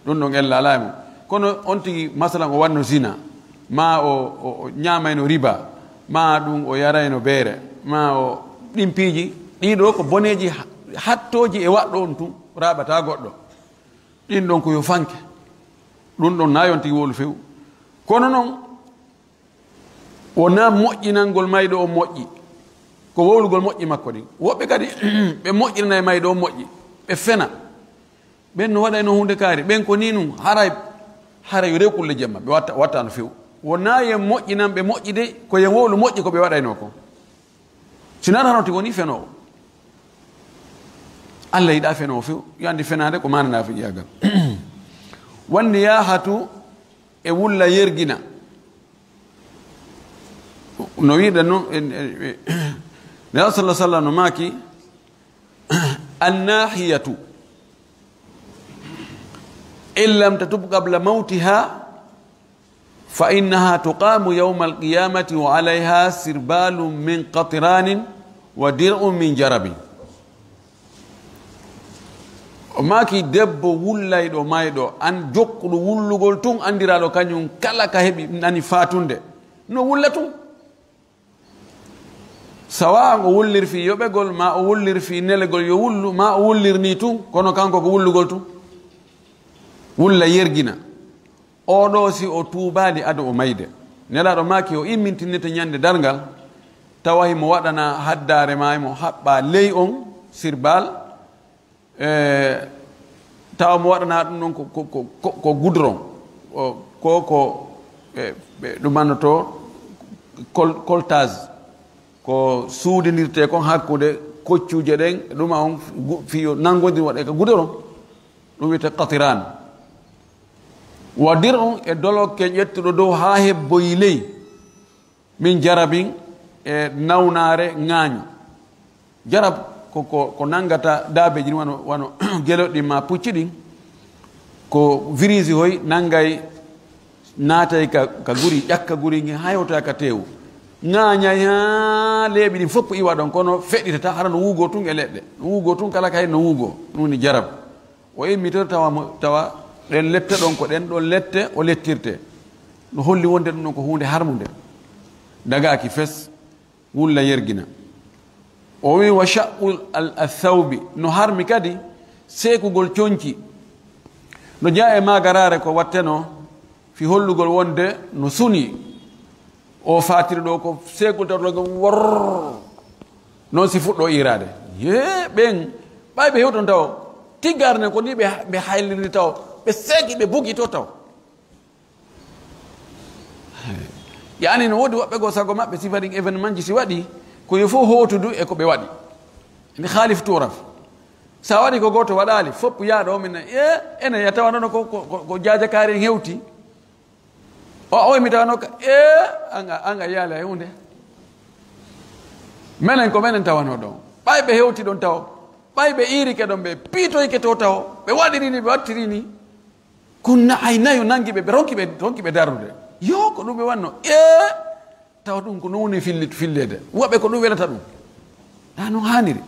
ɗum ɗon ella ala e mum kono on tigi masalan o wanno zina ma o ñamayno riba ma ɗum o yarayno beere ma o ɗimpiiji ɗiɗo ko boneji hattoji e waɗɗo on tun raɓata goɗɗo ɗin ɗon ko yo fanke ɗum ɗon na yon tigi wolu few kono noon wona moƴƴinalngol mayɗo o moƴƴi ko wowlugol moƴƴi makko ɗin woɓɓe kadi ɓe moƴƴirana e mayɗo o moƴƴi ɓe fena ɓen no waɗayno hunde kaari ɓen ko ni num haray yo rew kulle jemma ɓe watta no few wona yen moƴƴinan ɓe moƴƴide ko yen wowlu moƴƴi ko ɓe waɗayno ko sinata hano tigi woni fenowo Allah yiɗa fenowo few yo andi fenade ko manana fi ƴagal wandi yahatu e wulla yergina no wiɗa noon nela sallah sallam no maaki annahiyatu in lam tatub qabla mawtiha fa innaha tuqamu yawma alqiyamati wa alayha sirbalun min qatiranin wa dir'un min jarabin o maaki debbo wullayɗo mayɗo an jokkuɗo wullugol tun andiraɗo kañum kala ka heɓi nani fatunde no wulla tun sawa o wullir fi yoɓegol ma o wullir fi nelegol yo wullu ma o wullir ni tun kono kanko ko wullugol tun wulla yergina oɗo si o tuubali ado o mayde nelaɗo maaki o immintinnete ñande dargal tawa himo waɗana haddare ma mo haɓɓa ley on sirbal tawa mo waɗana ɗum ɗon ko goudron ko ɓe ɗumannoto coltage ko suudidirte kon hakkude koccuje ɗen ɗuma on fiyo nangodir waɗe ko goudron ɗum wiyete qatiran wadir on e dolokke ƴettuɗo dow ha hebboyi ley min jarabin e nawnare ŋaaño jarab ko nangata daabeji ɗin wano geloɗɗi ma pucci ɗin ko virisi hoy nangay naatay ka guri ƴakka guri ngi ha yewta ka tewu ŋaañay ha leeɓi ɗin fopp iwa ɗon kono feɗitata hara no wuugo tun e leɗɗe no wuugo tun kala ka hen no wuugo ɗum woni jarab o immitor tawa ɗen lette ɗon ko ɗen ɗon lette o lettirte no holli wonde ɗum ɗon ko hunde harmude dagaki fes wulla yergina o wi wa sha'u athawbi no harmi kadi seekugol coñci no jaa e magarare ko watteno fi hollugol wonde no suni o fatiri ɗo ko seekul tawɗo wor noon si fuɗɗo irade ye ɓen ɓay ɓe hewton taw tiggarne ko ni ɓe hayliri taw ɓe seeki ɓe bugi to taw yani no woodi woɓɓe go sago maɓɓe sifa ɗin événement ji si waɗi ko yo fof hootudu e ko ɓe waɗi ndi haalif turaf sa waɗi ko goto waɗali fopp yaaɗo min ene ya tawanono ko jajakari en hewti o mi tawano ka anga yaala e hunde minen ko minen tawano ɗon ɓay ɓe hewti ɗon taw ɓay ɓe irike ɗon ɓe piitoyke to taw ɓe waɗirini ɓe wattirini kunna aynayo nangi ɓe ronkiɓe darude yo ko ɗum ɓe wanno taw ɗum ko nowni fillede woɓɓe ko ɗum welata ɗum a noon haniri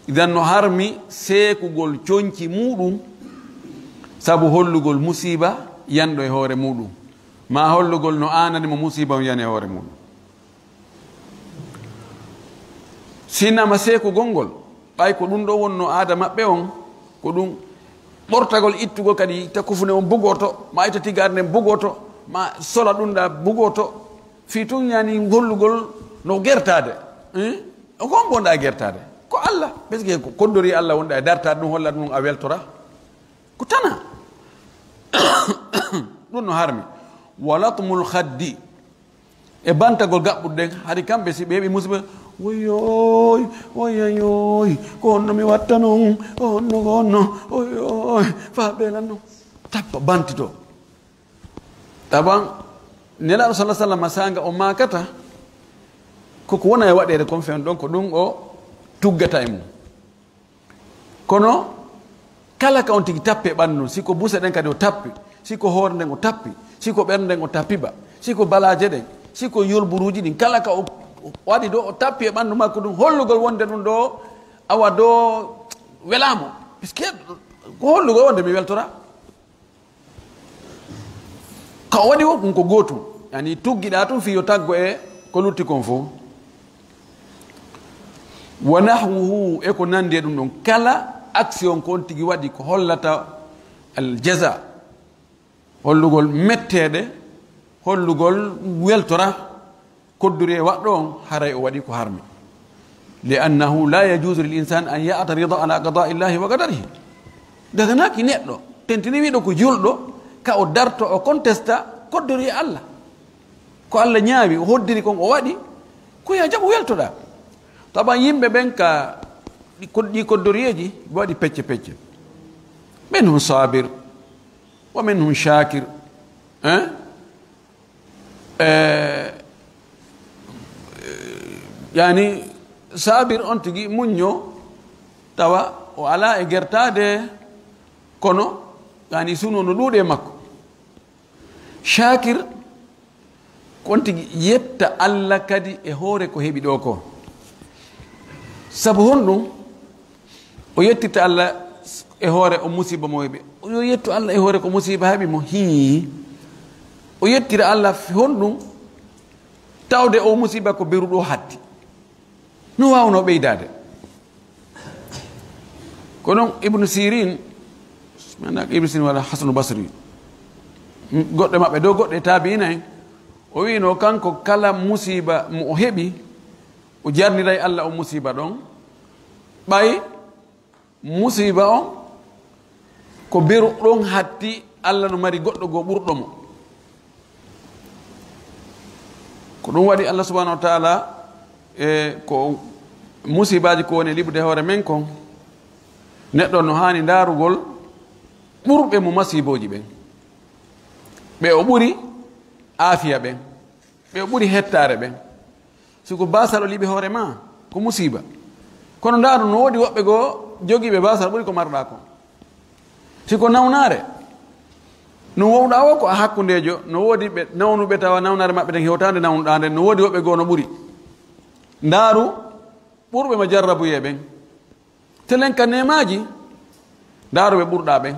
idan no harmi seekugol coñci muɗum sabu hollugol musiba yanɗo e hoore muɗum ma hollugol no ananimo musiba o yani e hoore muɗum sinama seekugol ngol ɓay ko ɗum ɗo wonno aada maɓɓe on ko ɗum ɓortagol ittugol kadi itta kufune on bugoto ma itta tigarde en bugoto ma sola ɗum ɗa bugoto fi tun yani hollugol no gertade ko on gonɗa e gertade ko Allah ɓesgue ko kondori Allah wonɗa e dartade ɗum hollata ɗum a weltora ko tana ɗum no harmi walatmul khaddi e bantagol gaɓɓuɗe ɗen haade kamɓe si ɓe heeɓi musiba oyoy oyayoy ko honno mi watta noon honno ko honno oyoy fa ɓelan noon tappa bantito taban nelaɗo sallah sallam sanga o makata koko wona e waɗede comme fen ɗon ko ɗum o tuggata e mum kono kala ka on tigi tappe ɓandu siko busa ɗen kadi o tappi siko hoore nden o tappi siko ɓernde nden o tappiba siko balaje ɗen siko yolburuji ɗin kala ka o waɗi ɗo o tappi e ɓandu makko ɗum hollugol wonde ɗum ɗo awa do welamo puisque ko hollugol wonde mi weltora ka o waɗi o ɗum ko gootum yani tuggiɗa tum fi yo taggo e ko lutti kon fo wa nahwuhu e ko nande ɗum ɗon kala action kon tigi waɗi ko hollata al jaza hollugol mettede hollugol weltora kodduri e waɗɗo on haray o waɗi ko harmi li'annahu la yajuzu lil insan an ya'tarida ala qada'i llahi wa qadarihi daganaki neɗɗo tentini wiɗo ko julɗo ka o darto o contesta kodduri e Allah ko Allah ñaawi o hoddiri kon o waɗi ko ya jaɓo weltoɗa taban yimɓe ɓen ka ɗi koddoriyeji waɗi pecce pecce minhum sabir wa minhum shakir yani sabir on tigi muñño tawa o ala e gertade kono yani suno no ɗuuɗe makko shakir kon tigi yetta Allah kadi e hoore ko heɓi ɗo ko sabu honɗum o yettita Allah e hoore o musiba mo heɓi o yettu Allah e hoore ko musiba heɓi mo o yettira Allah honɗum tawde o musiba ko beruɗo haddi no wawno ɓeydade ko noon ibnu sirin ibnu sirin walla hasanu basri goɗɗe maɓɓe dow goɗɗe taabinayi o wino kanko kala musiba mo o heɓi o jarniray Allah o musiba ɗon ɓay musiba on ko beruɗon hatti Allah no mari goɗɗo goo ɓurɗo mo ko ɗum waɗi Allah subhanahu wa taala ko musibaji ko woni liɓude hoore men kon neɗɗo no hani darugol ɓurɓe mo masiboji ɓen ɓe o ɓuri aafiya ɓen ɓe o ɓuri hettare ɓen siko basal o liɓi hoore ma ko musiba kono ndaru no woodi woɓɓe goo jogiiɓe basal ɓuri ko marɗa ko siko nawnare no wowɗa o ko a hakkundejo no woodi ɓe nawnuɓe tawa nawnare maɓɓe ten hewtande nawnuɗa nden no woodi woɓɓe goo no ɓuri ndaaru ɓurɓe mo jarrabuye ɓen telen ka nemaji ndaaru ɓe ɓurɗa ɓen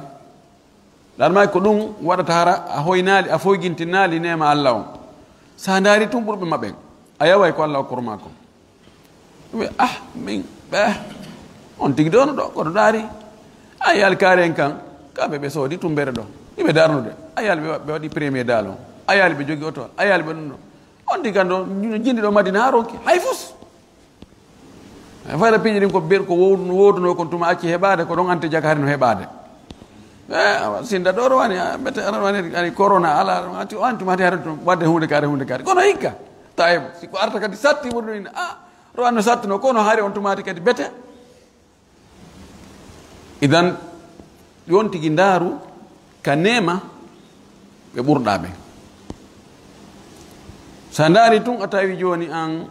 ɗanmaji ko ɗum waɗata hara a hoynali a foygintinali nema Allah on sa ndaari tun ɓurɓe maɓɓen a yaway ko Allah okkorma ko ɗum min ɓe on tigi dono ɗo koto ɗaari a yal kaari en kan kamɓe ɓe soodi tumbere ɗo iɓe darnude a yal ɓe waɗi premier dal on a yal ɓe jogi oto a yal ɓe ɗum ɗo on tigi kan ɗo jindi ɗo madina ha ronki hay fus fayda piiji ɗin ko ber ko woduno kon tuma acci heɓade ko ɗon ante jakari no heɓade sinda ɗo rowani ɓete wani ani corona ala an tuma ate hare wadde hunde kaari kono hikka tawi siko arta kadi satti ɓurɗo ine rowan no sattuno kono haari on tumati kadi bete idan yon tigi ndaaru ka nema ɓe ɓurɗa ɓe sa ndaari tun a tawi joni an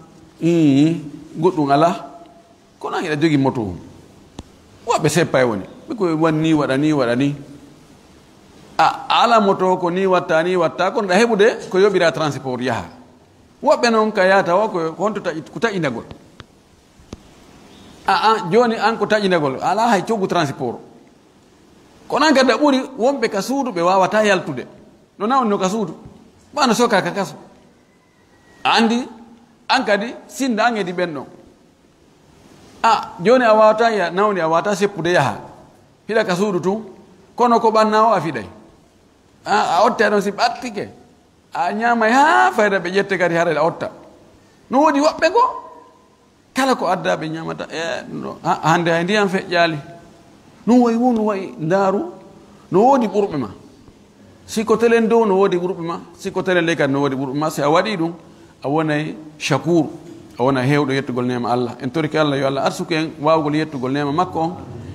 goɗɗum ala kono an hiɗa jogui moto hum woɓɓe seppay woni ɓe ko wanni waɗa ni a ala moto ko ni watta kono ɗa heɓude ko yoɓira transport yaaha woɓɓe noon ka yahata o ko honto ko taƴinagol joni an ko taƴinagol ala hay coggu transport kono an kadi a ɓuuri wonɓe ka suudu ɓe wawata yaltude no nawni no ka suudu ɓano soka ka kaso a andi an kadi sinda an edi ɓen ɗon joni a wawata nawni a wawata seppude yaaha hiɗa ka suudu tun kono ko ɓanna o a fiɗay a otte ɗon si ɓattike a ñamay ha fayda ɓe ƴette kadi haɗa a otta no woodi woɓɓe go kala ko adda ɓe ñamata hande hay ndiyam feƴƴali no wayi wu no wayi ndaaru no woodi ɓurɓe ma siko telen dow no woodi ɓurɓe ma siko telen ley kadi no woodi ɓurɓe ma si a waɗi ɗum a wonay chakour a wona hewɗo yettugol nema Allah en toriki Allah yo Allah arsuku en wawgol yettugol nema makko on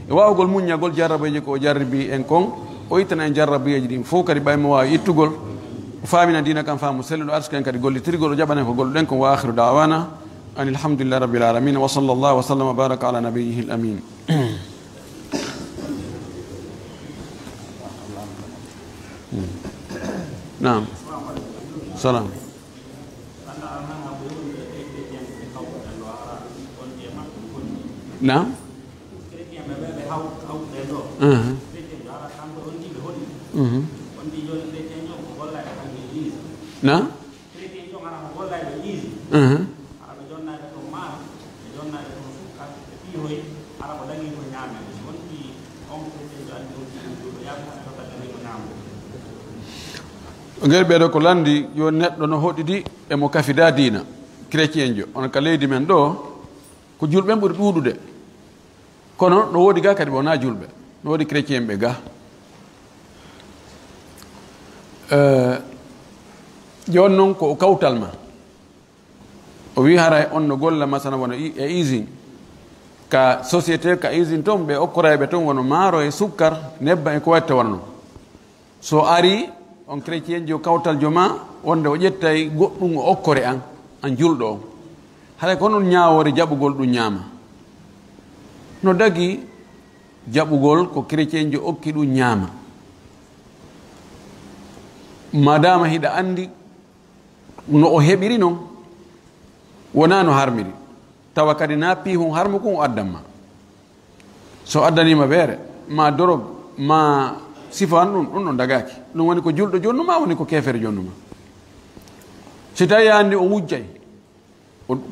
e wawgol muññagol jarrabeji ko o jarribi en kon o ittana en jarrabuyeji ɗin fof kadi ɓaymo wawi ittugol o famina dina kam faamu selluɗo arsuku en kadi gollitirgol o jaɓanen ko golluɗen kon wa akhiru dawana an alhamdulillah rabbil alamin wa sallallahu wa sallam wa baraka ala nabiyyihi al amin naam salam naam naam ngel ɓeɗo ko landi yo neɗɗo no hoɗidi emo kafida dina chrétien jo on ka leydi men ɗo ko julɓe ɓuri ɗuuɗude kono no woodi ga kadi wona julɓe no woodi chrétien ɓe ga joni noon ko o kawtal ma o wi haray on no golla masana wona e usine ka société ka usine toon ɓe okkoraɓe toon wono maaro e sukkar nebba e ko watta wona noon so ari on chrétien jo kawtal jo ma wonde o ƴettay goɗɗum o okkore an julɗo on haray ko noon ñawore jaɓugol ɗum ñaama no dagi jaɓugol ko chrétien jo okki ɗum ñaama madama hiɗa andi no o heɓiri noon wona no harmiri tawa kadi na piihum harmu kum o addanma so addanima weere ma dorog ma sifan ɗum ɗon dagaki ɗum woni ko julɗo jonnuma woni ko kefere jonnuma si tawi andi o wujjay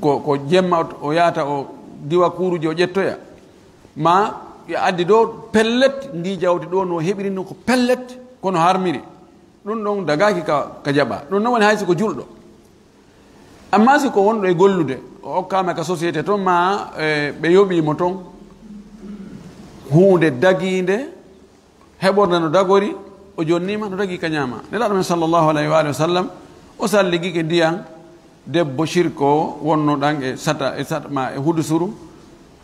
ko jemma o yata o diwa kuruji o ƴettoya ma addi ɗo pellet ndi jawdi ɗo no heɓiri no ko pellet kono harmiri ɗum ɗon dagaki ka jaɓa ɗum noon woni haysi ko julɗo amma si ko wonɗo e gollude o okkama ka société toon ma ɓe yoɓimo toon hunde daginde heɓorde no dagori o jonnima no dagui ka ñama nelaɗo men sallllahu alayhi wa alihi wa sallam o salligike ndiyan debbo shirko o wonno ɗan e sata ma e hudusuru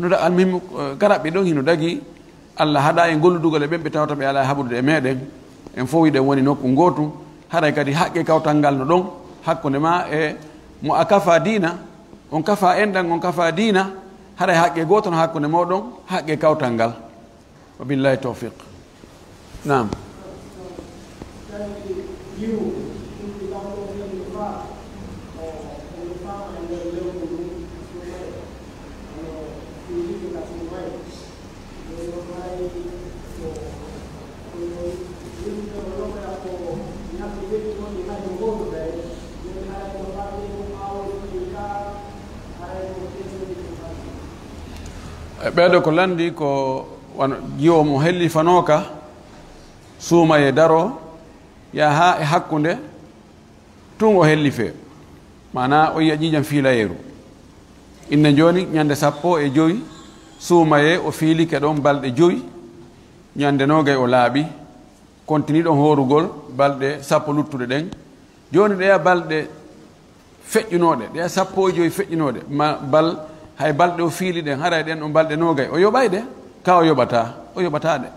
no almuhim garaɓe ɗon hino dagui allah haɗa e golludugol e ɓen ɓe tawata ɓe ala haɓude e meɗen en fof wiɗen woni nokku gotu haɗay kadi haqqe kawtal ngal no ɗon hakkude ma e mo a kafa dina on kafa enɗan on kafa dina haɗay haqqe goto no hakkude moɗon haqqe kawtal ngal wa billahi tawfiq nam ɓeɗo ko landi ko jiwo mo helli fanoka suuma e daro ya ha e hakkude tun o helli fe mana o yiya ƴiƴam fiilayeru inne joni ñande 15 suumaye o fiilike ɗon balɗe 5 ñande nogay o laaɓi continue ɗon horugol balɗe 10 luttuɗe ɗen joni ɗeya balɗe feƴƴunoɗe ɗeya 15 feƴƴunoɗe bal hay balɗe o fiili ɗen haray ɗen ɗon balɗe nogay o yoɓayde ka o yoɓataɗe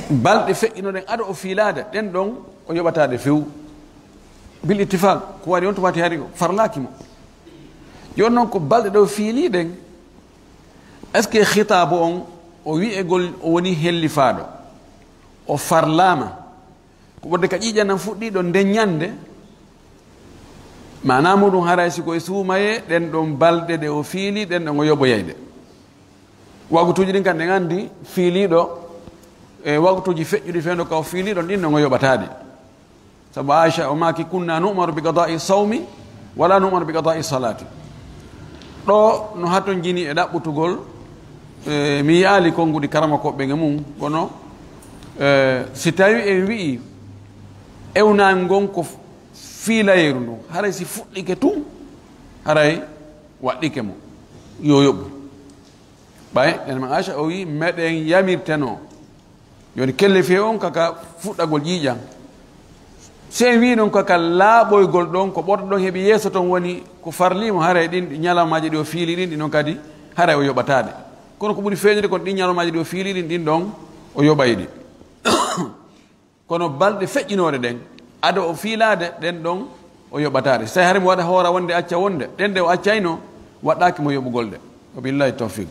balɗe feƴƴinoɗen aɗa o fiilade ɗen ɗon o yoɓatade few bil ittifaq ko waɗi on to wati hari farlaki mo joni noon ko balɗe ɗo fiiliɗen est ce que khitabu on o wi'egol o woni hellifaɗo o farlama ko ɓodde ka ƴiƴanan fuɗɗiɗo nden ñande mana muɗum haray siko e suumaye ɗen ɗon balɗe ɗe o fiili ɗen ɗon o yoɓoyayde wagutuji ɗin kam ɗen andi fiiliɗo e wagutuji feƴƴuɗi fendo ka o fiiliɗon ɗin ɗon o yoɓatade sabu aicha o maki kunna numaru bi qada'i sawmi wala numaru bi qada'i salati ɗo no haton jini e ɗaɓɓutugol mi yaali konguɗi karama koɓɓe nge mum kono si tawi en wi'i ewnani ngon ko fiilayeru ndu haray si fuɗɗike tun haray waɗɗike mo yo yoɓu ɓay ɗen ma aicha o wi meɗen yamirteno joni kelle fe on kaka fuɗɗagol ƴiƴam so en wi noon kaka laaɓoygol ɗon ko ɓorɗo ɗon heeɓi yeeso toon woni ko farlimo haray ɗin ɗi ñalawmaji ɗi o fiili ɗin ɗi noon kadi haray o yoɓatade kono ko ɓuri feeñude kono ɗin ñalawmaji ɗi o fiili ɗin ɗin ɗon o yoɓayɗi kono balɗe feƴƴinoɗe ɗen ada o fiilade ɗen ɗon o yoɓatade so tawi hari mo waɗa hoora wonde acca wonde ɗen ɗe o accayno waɗɗaki mo yoɓugol ɗe wa billahi tawfiq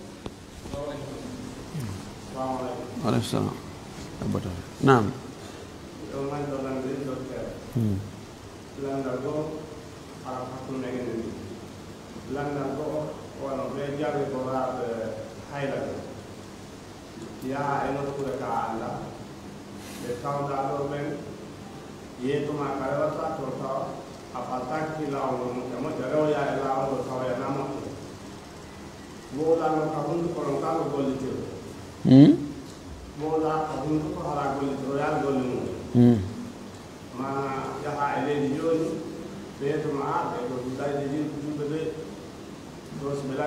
aleykum salam nam landal goo haa hakkunde en ni landal goo wono ɓe jaɓe ko raaɓe haylade yaha e nokkure ka anda ɓe tawɗa ɗo ɓen yeetuma ka rewata to tawa a faltaki lawol mum e moƴƴa rewoya e lawol o tawa yana moƴƴo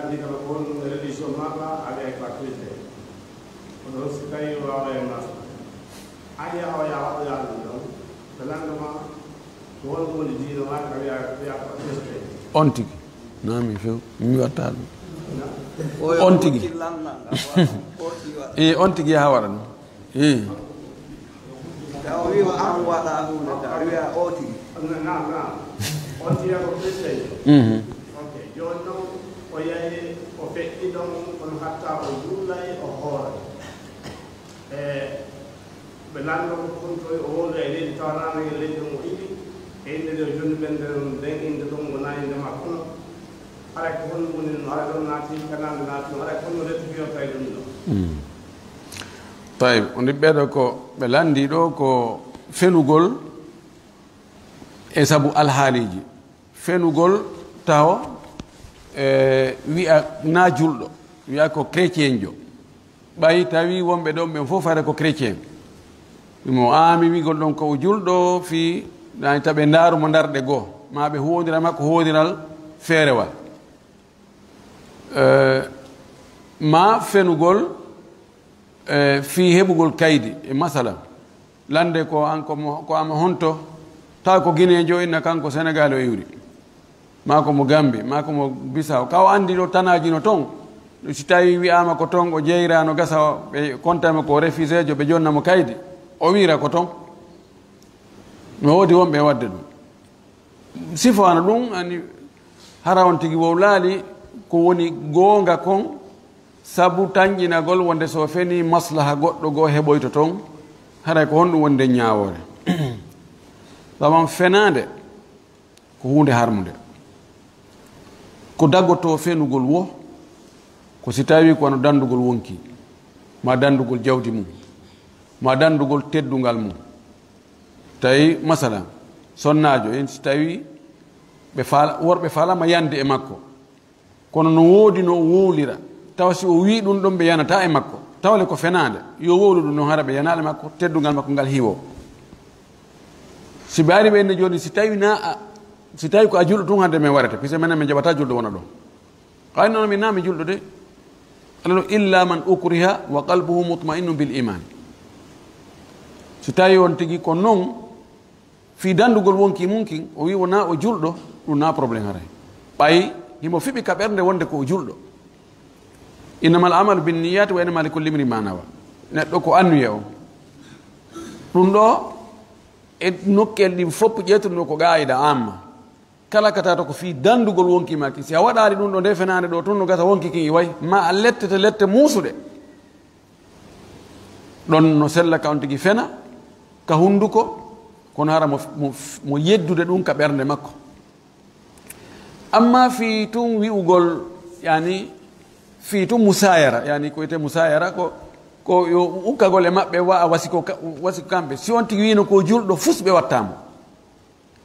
andi kala kon religion maka avec la chrétien on se tayi wa wa nas aya wa ya wa ya do belangama won ko dino wa ka ya on tigi nami few mi watta on tigi on tigi ha wara no tawi an wada hunde tawi o tigi na on tigi ko chrétien okay jonno o yayi o fetti don on hatta o julay o hoore ɓe lanndo kon to o wonde e leydi tawanano e leydi mo iɗi e inde nde jonni ɓende nden inde ɗum wona inde makko no ara ko hon woni no ara ɗon naati kanande naati no ara ko no rettifiyorta e ɗum ɗo tayib oni ɓeɗo ko ɓe landi ɗo ko fenugol e sabu alhaaliji fenugol taw wi'a na julɗo wi'a ko chrétien jo ɓayi tawi wonɓe ɗon ɓen fof fare ko chrétien mo mi wigol ɗon ko o julɗo fi dani taɓe ndaarumo darɗe goo ma ɓe huwodira makko huwodiral feerewal ma fenugol fi heɓugol kaydi e masala lande ko an ko ama honto taw ko guinéjo inna kanko sénégal o iwri ma ko mo gambi ma ko mo bisaw kaw andi ɗo tanaji no toon si tawi wiyama ko toon o jeeyrano gasa ɓe contama ko réfusé jo ɓe jonnamo kaydi o wira ko toon no woodi wonɓe wadde ɗum sifano ɗum ani hara on tigi wow laali ko woni goonga kon sabu tañƴinagol wonde so feni maslaha goɗɗo goo heɓoyto toon haray ko honɗum wonde ñaawore saban fenade ko hunde harmude ko daggoto fenugol wo ko si tawi ko ano dandugol wonki ma dandugol jawdi mum ma dandugol teddungal mum tawi masalan sonnajo en si tawi worɓe falama yande e makko kono no woodi no wowlira tawa si o wi ɗum ɗon ɓe yanata e makko tawle ko fenade yo wowlu ɗum noon hara ɓe yanaɗe makko teddungal makko ngal hiwo si ɓe ari ɓenne joni si tawi ko a julɗo tun hande min warete puisque minen min jaɓata julɗo wona ɗo hay noon min nami julɗo de alano illa man ukriha wa qalbuhu mutmainnu bil iman si tawi on tigi ko noon fi dandugol wonki mumkin o wi wona o julɗo ɗum na probléme haray ɓay himo fiɓi ka ɓernde wonde ko o julɗo innamal amalu binniyati wa innama likulli imrin ma nawa neɗɗo ko annuye o ɗum ɗo e nokkel ɗin fopp ƴettuɗo ko gayida amma kala ka tata ko fi dandugol wonki makki si a waɗali ɗum ɗo nde fenade ɗo tun no gata wonki kin iwayi ma a lettete lette muusuɗe ɗon no sella ka on tigi fena ka hunduko kono hara mo yeddude ɗum ka ɓernde makko amma fi tun wi'ugol yani fi tun musayara yani ko wiyete musayara ko yo ukkagol e maɓɓe wa a wasi ko kamɓe si on tigi wino ko julɗo fusɓe wattamo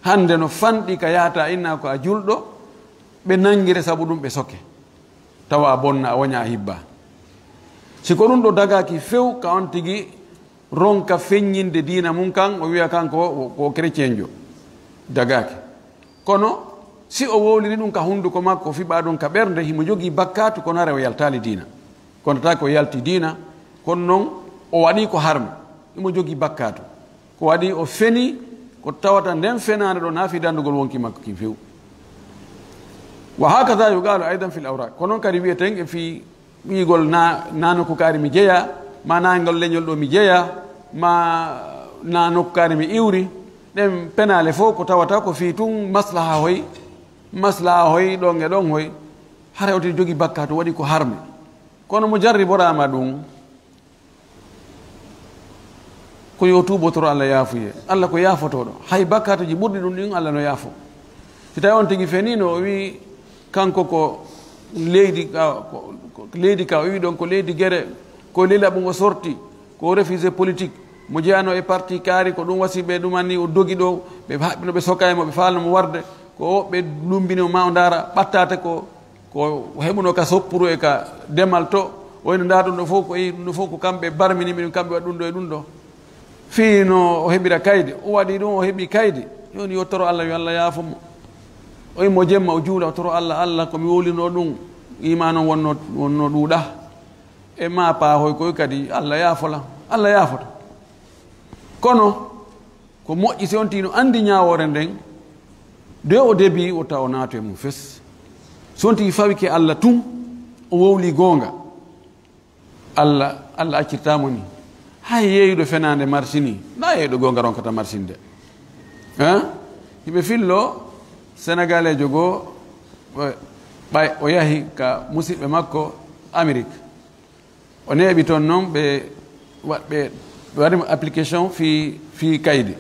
hande no fanɗi ka yahata inna ko a julɗo ɓe nangire sabu ɗum ɓe soke tawa a bonna a woña a hibba siko ɗum ɗo dagaki few ka on tigi ronka feññinde diina mum kan o wiya kanko ko chrétien jo dagaki kono si o wowliri ɗum ka hunduko makko fiɓa ɗum ka ɓernde himo jogui bakkatu kono ara o yaltali diina kono ta ko yalti diina kono noon o waɗi ko harmi himo jogui bakkatu ko waɗi o feni ko tawata nden fenade ɗo naafi dandugol wonki makko kin few wa hakada yugalu aidan fil awrak ko noon kadi wiyeten e fi ɓiigol na nokkukari mi jeeya ma nangol leñol ɗo mi jeeya ma na nokkukari mi iwri ɗen penale fof ko tawata ko fi tun maslaha hoy ɗon e ɗon hoy hara oti jogui bakkatu waɗi ko harmi kono mo jarriborama ɗum ko yo tuɓotoro Allah yaafuye Allah ko yaafotoɗo hay bakkatuji ɓurɗi ɗum ɗin Allah no yaafo si tawi on tigi fenino o wi kanko ko leydi ka o wi ɗon ko leydi guere ko lilaɓugo sorti ko refusé politique mo jeyano e parti kaari ko ɗum wasi ɓe ɗumanni o dogi ɗo ɓe haɓɓino ɓe sokaymo ɓe falnomo warde ko woɓɓe lumbinimo ma o dara ɓattate ko heɓuno ka soppuru e ka demal to oyno nda ɗum ɗo fof ko ɗum ɗo fof ko kamɓe barminimi ɗum kamɓe waɗi ɗum ɗo e ɗum ɗo fiino o heɓira kaydi o waɗi ɗum o heɓi kaydi joni yo toro Allah yo Allah yaafomo o yimo jemma o juula o toro Allah komi wolino ɗum imano wonno ɗuuɗa e ma paahoy koy kadi Allah yaafota kono ko moƴƴi si on tino andi ñawore nden de o debi o taw naato e mum fes so on tigi fawi ke Allah tum o wowli gonga Allah accirtamo ni hay yeeyɗo fenande marsini na yeeyɗo gonga ronkata marsinde yimɓe fillo sénégalais goo ɓay o yahi ka musidɓe makko Amérique o neeɓi toon noon ɓe waɗimo application fi kaydi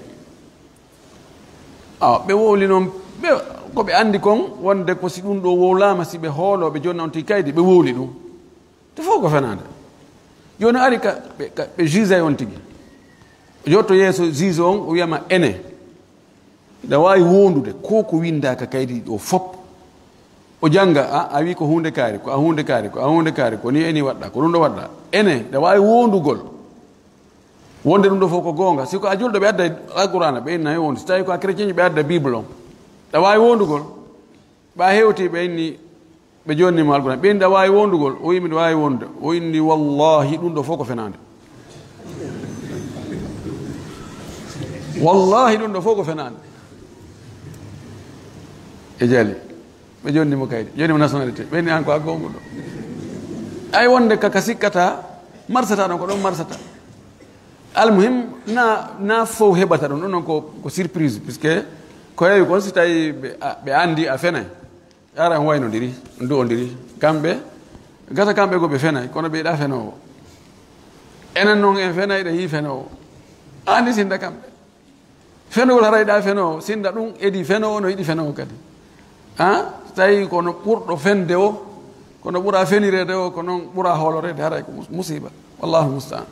ɓe wowli noon koɓe andi kon wonde ko si ɗum ɗo wowlama si ɓe hooloɓe joni on ti kaydi ɓe wowli ɗum te fof ko fenade joni ari ɓe juge on tigui yotto yeeso juge on o wiyama ene ida wawi wondude ko windaka kaydi ɗo fop o janga a wi ko hunde kaari ko a hunde kaari ko ni eni waɗɗa ko ɗum ɗo waɗɗa ene ida wawi wondugol wonde ɗum ɗo fof ko gonga siko a julɗo ɓe adda alqurana ɓe innayi wonde so tawi ko a chrétien ɓe adda bible on ɗa wawi wondugol ɓa hewti ɓe inni ɓe jonnima alqurana ɓe inni ɗa wawi wondugol o yimi ɗa wawi wonde o inni wallahi ɗum ɗo fof ko fenade wallahi ɗum ɗo fof ko fenade e jaali ɓe jonnimo kaydi jonnimo nationalité ɓe inni an ko a gonguɗo ay wonde kaka sikkata marsata ɗon ko ɗon marsata almuhim na fof heɓata ɗum ɗum noon ko surprise puisque ko heewi kon si tawi ɓe andi a fenay ara on waynodiri du'odiri kamɓe gata kamɓe go ɓe fenay kono ɓe yiɗa fenowo enen noon en fenay ɗe yi fenowo andi sinda kamɓe fenowol hara yiɗa fenowo sinda ɗum edi fenowo no yiɗi fenowo kadi so tawi kono ɓurɗo fende o kono ɓuura fenirede o ko noon ɓuura hoolorede haray ko musiba wallahu mustaan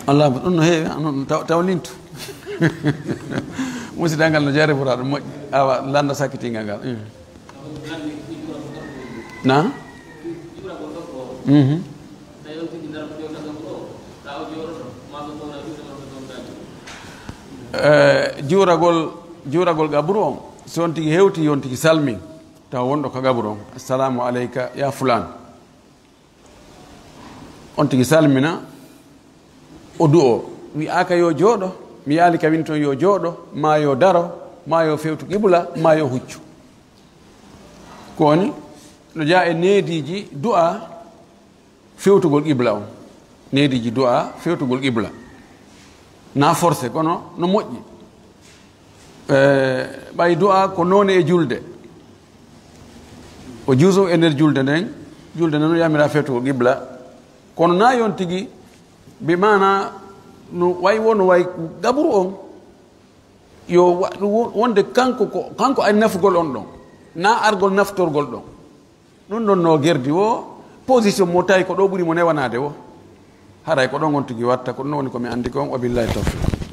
Allah ɗum no heewi taw lintu musidal ngal no jaribora ɗum moƴƴi awa landa sakkitingal ngal na juuragol gabru on so on tigi hewti yon tigi salmin taw wonɗo ko gabru on assalamu aleyka ya fulan on tigi salmina o du'o mi aka yo jooɗo mi yaali ka win toon yo jooɗo ma yo daro ma yo fewtu qibla ma yo huccu ko woni no jaa e neediji du'a fewtugol qibla on neediji du'a fewtugol qibla na forcé kono no moƴƴi ɓay du'a ko noone e julde o juuso e nder julde nden no yamira fewtugol qibla kono na yon tigi bi mana no way wono way gabru on yo wonde kanko ay nafugol on ɗon na argol naftorgol ɗon ɗum ɗon no gerdi o position mo tawi ko ɗo ɓuuri mo newanade o haray ko ɗon on tigi watta ko ɗum woni komi andi kon wabillahi tawfiq